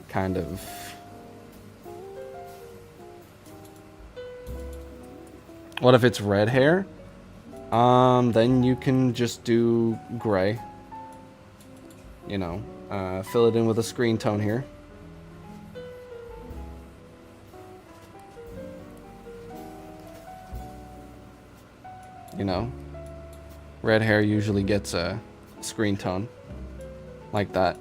kind of what if it's red hair? Then you can just do gray. You know, fill it in with a screen tone here. You know, red hair usually gets a screen tone like that.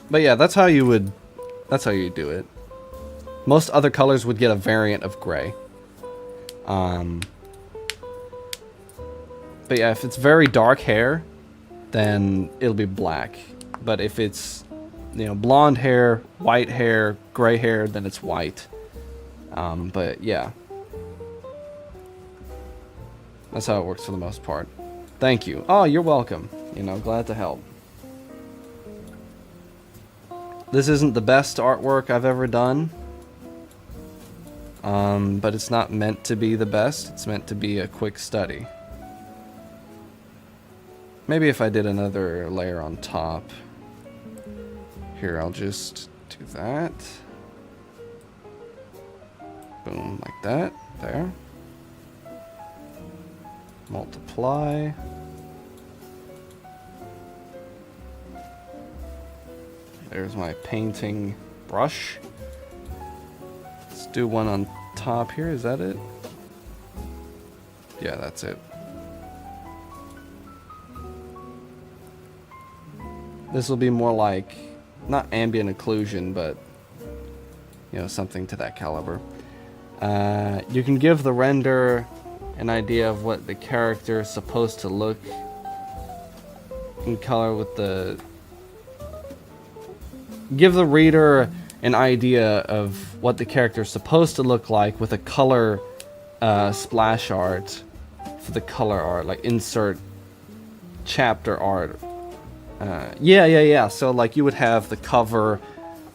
But yeah, that's how you do it. Most other colors would get a variant of gray. But yeah, if it's very dark hair, then it'll be black. But if it's, you know, blonde hair, white hair, gray hair, then it's white. But yeah. That's how it works for the most part. Thank you. Oh, you're welcome. You know, glad to help. This isn't the best artwork I've ever done. But it's not meant to be the best. It's meant to be a quick study. Maybe if I did another layer on top. Here, I'll just do that. Boom, like that. There. Multiply. There's my painting brush. Let's do one on top here. Is that it? Yeah, that's it. This will be more like, not ambient occlusion, but, you know, something to that caliber. You can give the render an idea of what the character is supposed to look in color with the... Give the reader an idea of what the character is supposed to look like with a color splash art for the color art, like insert chapter art. Yeah. So like you would have the cover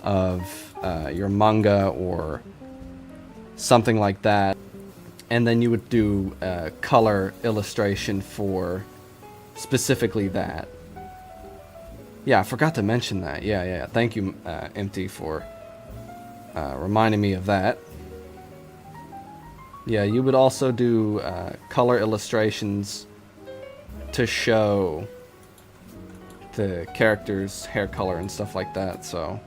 of your manga or something like that, and then you would do color illustration for specifically that. Yeah, I forgot to mention that. Yeah. Thank you, Empty, for reminding me of that. Yeah, you would also do color illustrations to show the character's hair color and stuff like that, so...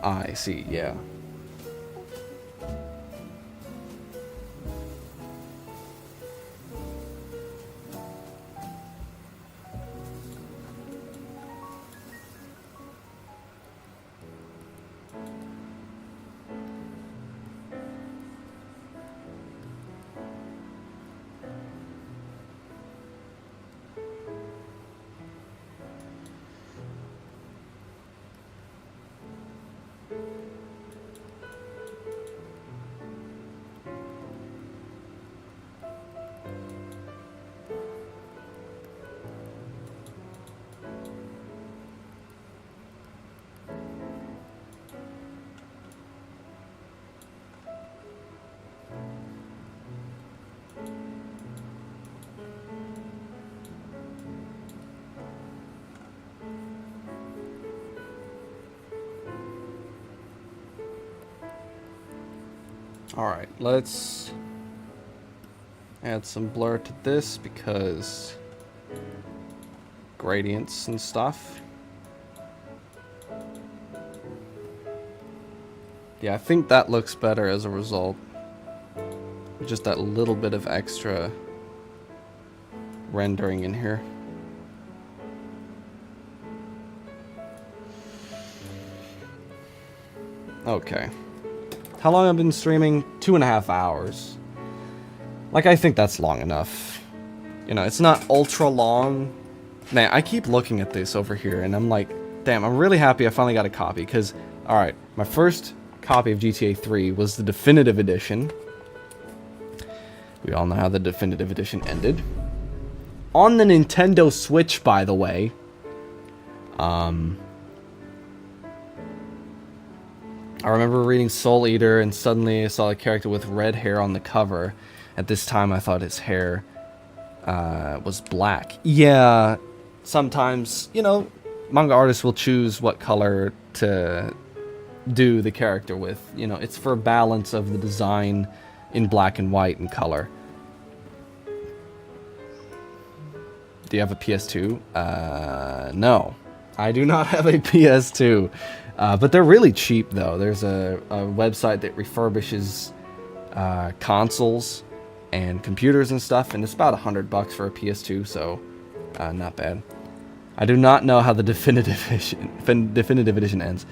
I see, yeah. Alright, let's add some blur to this because gradients and stuff. Yeah, I think that looks better as a result. Just that little bit of extra rendering in here. Okay. How long I've been streaming? 2.5 hours. Like, I think that's long enough. You know, it's not ultra long. Man, I keep looking at this over here, and I'm like, damn, I'm really happy I finally got a copy, because, alright, my first copy of GTA 3 was the Definitive Edition. We all know how the Definitive Edition ended. On the Nintendo Switch, by the way. I remember reading Soul Eater, and suddenly I saw a character with red hair on the cover. At this time, I thought his hair was black. Yeah, sometimes, you know, manga artists will choose what color to do the character with. You know, it's for balance of the design in black and white and color. Do you have a PS2? No. I do not have a PS2. But they're really cheap, though. There's a website that refurbishes consoles and computers and stuff, and it's about $100 for a PS2, so not bad. I do not know how the Definitive Edition ends.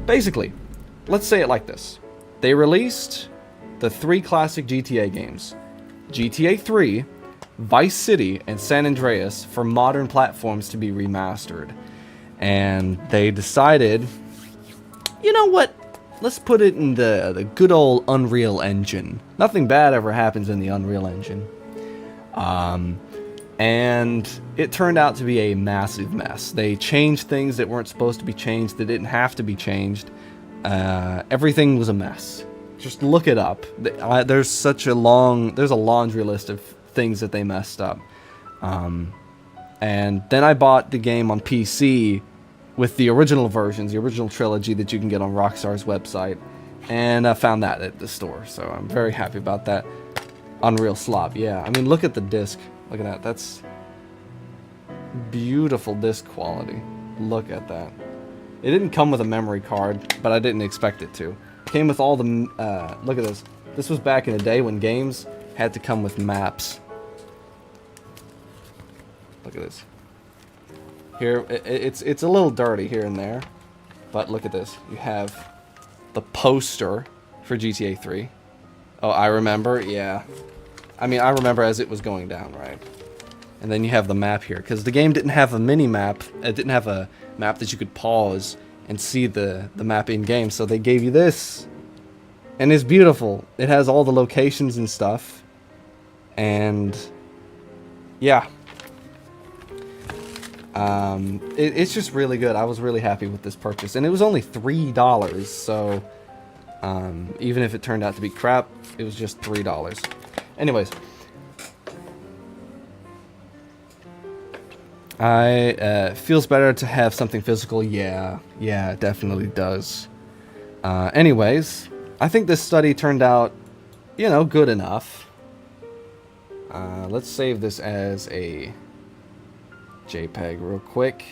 Basically, let's say it like this. They released the 3 classic GTA games, GTA 3, Vice City, and San Andreas, for modern platforms to be remastered. And they decided, you know what? Let's put it in the good old Unreal Engine. Nothing bad ever happens in the Unreal Engine. And it turned out to be a massive mess. They changed things that weren't supposed to be changed, that didn't have to be changed. Everything was a mess. Just look it up. There's a laundry list of things that they messed up. And then I bought the game on PC with the original versions, the original trilogy that you can get on Rockstar's website. And I found that at the store, so I'm very happy about that. Unreal Slop, yeah. I mean, look at the disc. Look at that. That's beautiful disc quality. Look at that. It didn't come with a memory card, but I didn't expect it to. It came with all the... look at this. This was back in the day when games had to come with maps. Look at this. Here, it's a little dirty here and there, but look at this. You have the poster for GTA 3. Oh, I remember, yeah. I mean, I remember as it was going down, right? And then you have the map here, because the game didn't have a mini-map. It didn't have a map that you could pause and see the map in-game, so they gave you this. And it's beautiful. It has all the locations and stuff. And, yeah. It's just really good. I was really happy with this purchase, and it was only $3, so even if it turned out to be crap, it was just $3. Anyways, feels better to have something physical. Yeah, it definitely does. Anyways, I think this study turned out, you know, good enough. Let's save this as a JPEG real quick.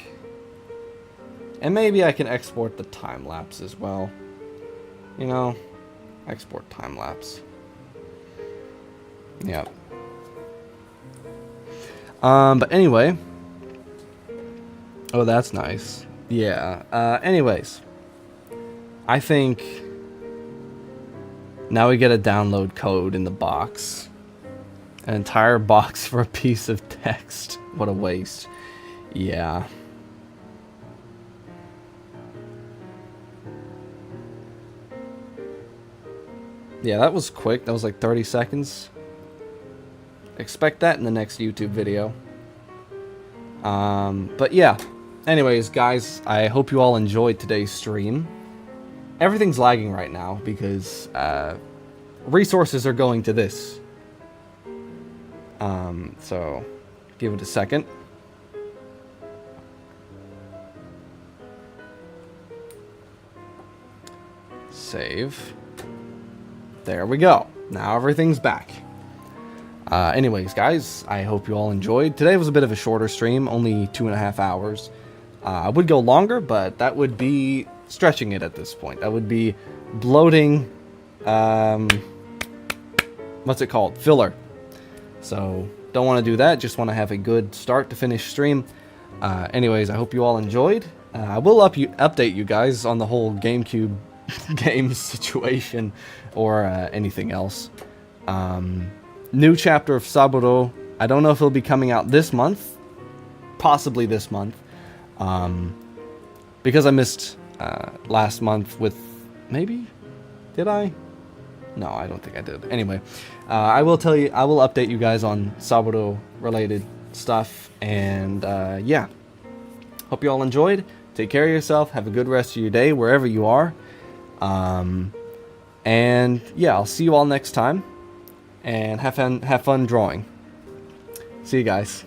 And maybe I can export the time lapse as well. You know, export time lapse. Yeah. But anyway. Oh, that's nice. Yeah. Anyways. I think now we get a download code in the box. An entire box for a piece of text. What a waste. Yeah. Yeah, that was quick. That was like 30 seconds. Expect that in the next YouTube video. But yeah. Anyways, guys, I hope you all enjoyed today's stream. Everything's lagging right now because resources are going to this. So give it a second. Save. There we go. Now everything's back. Anyways, guys, I hope you all enjoyed. Today was a bit of a shorter stream, only 2.5 hours. I would go longer, but that would be stretching it at this point. That would be bloating, what's it called? Filler. So, don't want to do that. Just want to have a good start to finish stream. Anyways, I hope you all enjoyed. I will update you guys on the whole GameCube game situation or anything else. New chapter of Saburo. I don't know if it'll be coming out this month. Possibly this month. Because I missed last month with... Maybe? Did I? No, I don't think I did. Anyway, I will update you guys on Saburo related stuff. And yeah. Hope you all enjoyed. Take care of yourself. Have a good rest of your day wherever you are. And yeah, I'll see you all next time. And have fun drawing. See you guys.